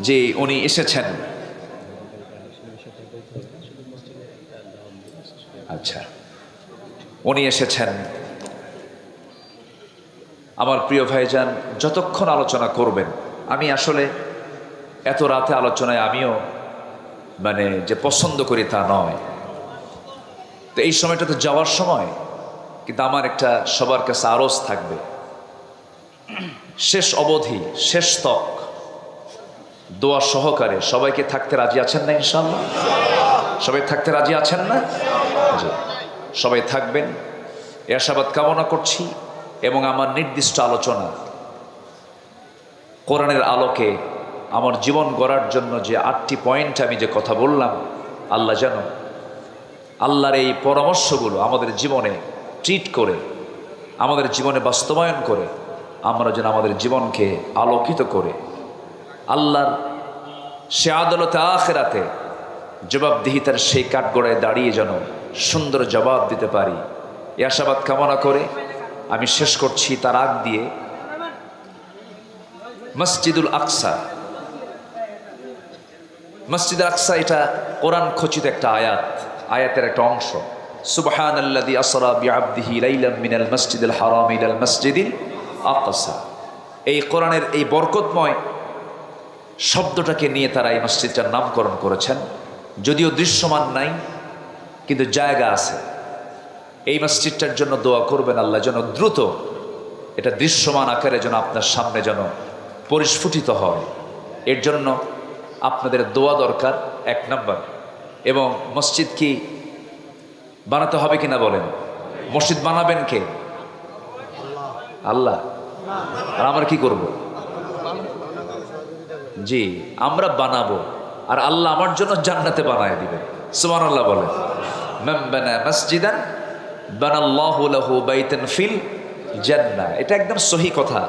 যে উনি এসেছেন, আচ্ছা, উনি এসেছেন। আমার প্রিয় ভাইজান যতক্ষণ আলোচনা করবেন, আমি আসলে এত রাতে আলোচনায় আমিও যে পছন্দ করি তা নয়, তো এই সময়টা তো যাওয়ার সময়। কিন্তু আমার একটা সবার কাছে আরজ থাকবে, শেষ অবধি, শেষ তক দোয়া সহকারে সবাইকে থাকতে রাজি আছেন না? ইনশাআল্লাহ সবাই থাকতে রাজি আছেন না? জি, সবাই থাকবেন এ আশাবাদ কামনা করছি। এবং আমার নির্দিষ্ট আলোচনা কোরআনের আলোকে আমার জীবন গড়ার জন্য যে 8টি পয়েন্ট আমি যে কথা বললাম, আল্লাহ যেন আল্লাহর এই পরামর্শগুলো আমাদের জীবনে ট্রিট করে, আমাদের জীবনে বাস্তবায়ন করে, আমরা যেন আমাদের জীবনকে আলোকিত করে আল্লাহর সে আদালতে আখিরাতে জবাবদিহিতার সেই কাঠগড়ায় দাঁড়িয়ে যেন সুন্দর জবাব দিতে পারি, এ আশাবাদ কামনা করে আমি শেষ করছি। তার আগ দিয়ে মসজিদুল আকসা, মসজিদুল আকসা এটা কোরআন খচিত একটা আয়াতের একটা অংশ। সুবহানাল্লাযী আসরা বিআবদিহি লাইলাম মিনাল মসজিদিল হারাম ইলাল মসজিদিল আকসা। এই কোরআনের এই বরকতময় শব্দটাকে নিয়ে তারা এই মসজিদটার নামকরণ করেছেন। যদিও দৃশ্যমান নাই, কিন্তু জায়গা আছে। এই মসজিদটার জন্য দোয়া করবেন, আল্লাহ যেন দ্রুত এটা দৃশ্যমান আকারে যেন আপনার সামনে যেন পরিস্ফুটিত হয়। এর জন্য আপনাদের দোয়া দরকার 1 নম্বর। এবং মসজিদ কি বানাতে হবে কিনা বলেন? মসজিদ বানাবেন কে? আল্লাহ। আর আমরা কি করব? জি, আমরা বানাবো, আর আল্লাহ আমার জন্য জান্নাতে বানায় দিবেন। সুবহানাল্লাহ বলেন। মান বানা মসজিদান বানাল্লাহু লাহু বাইতান ফিল জান্নাহ। এটা একদম সহি কথা।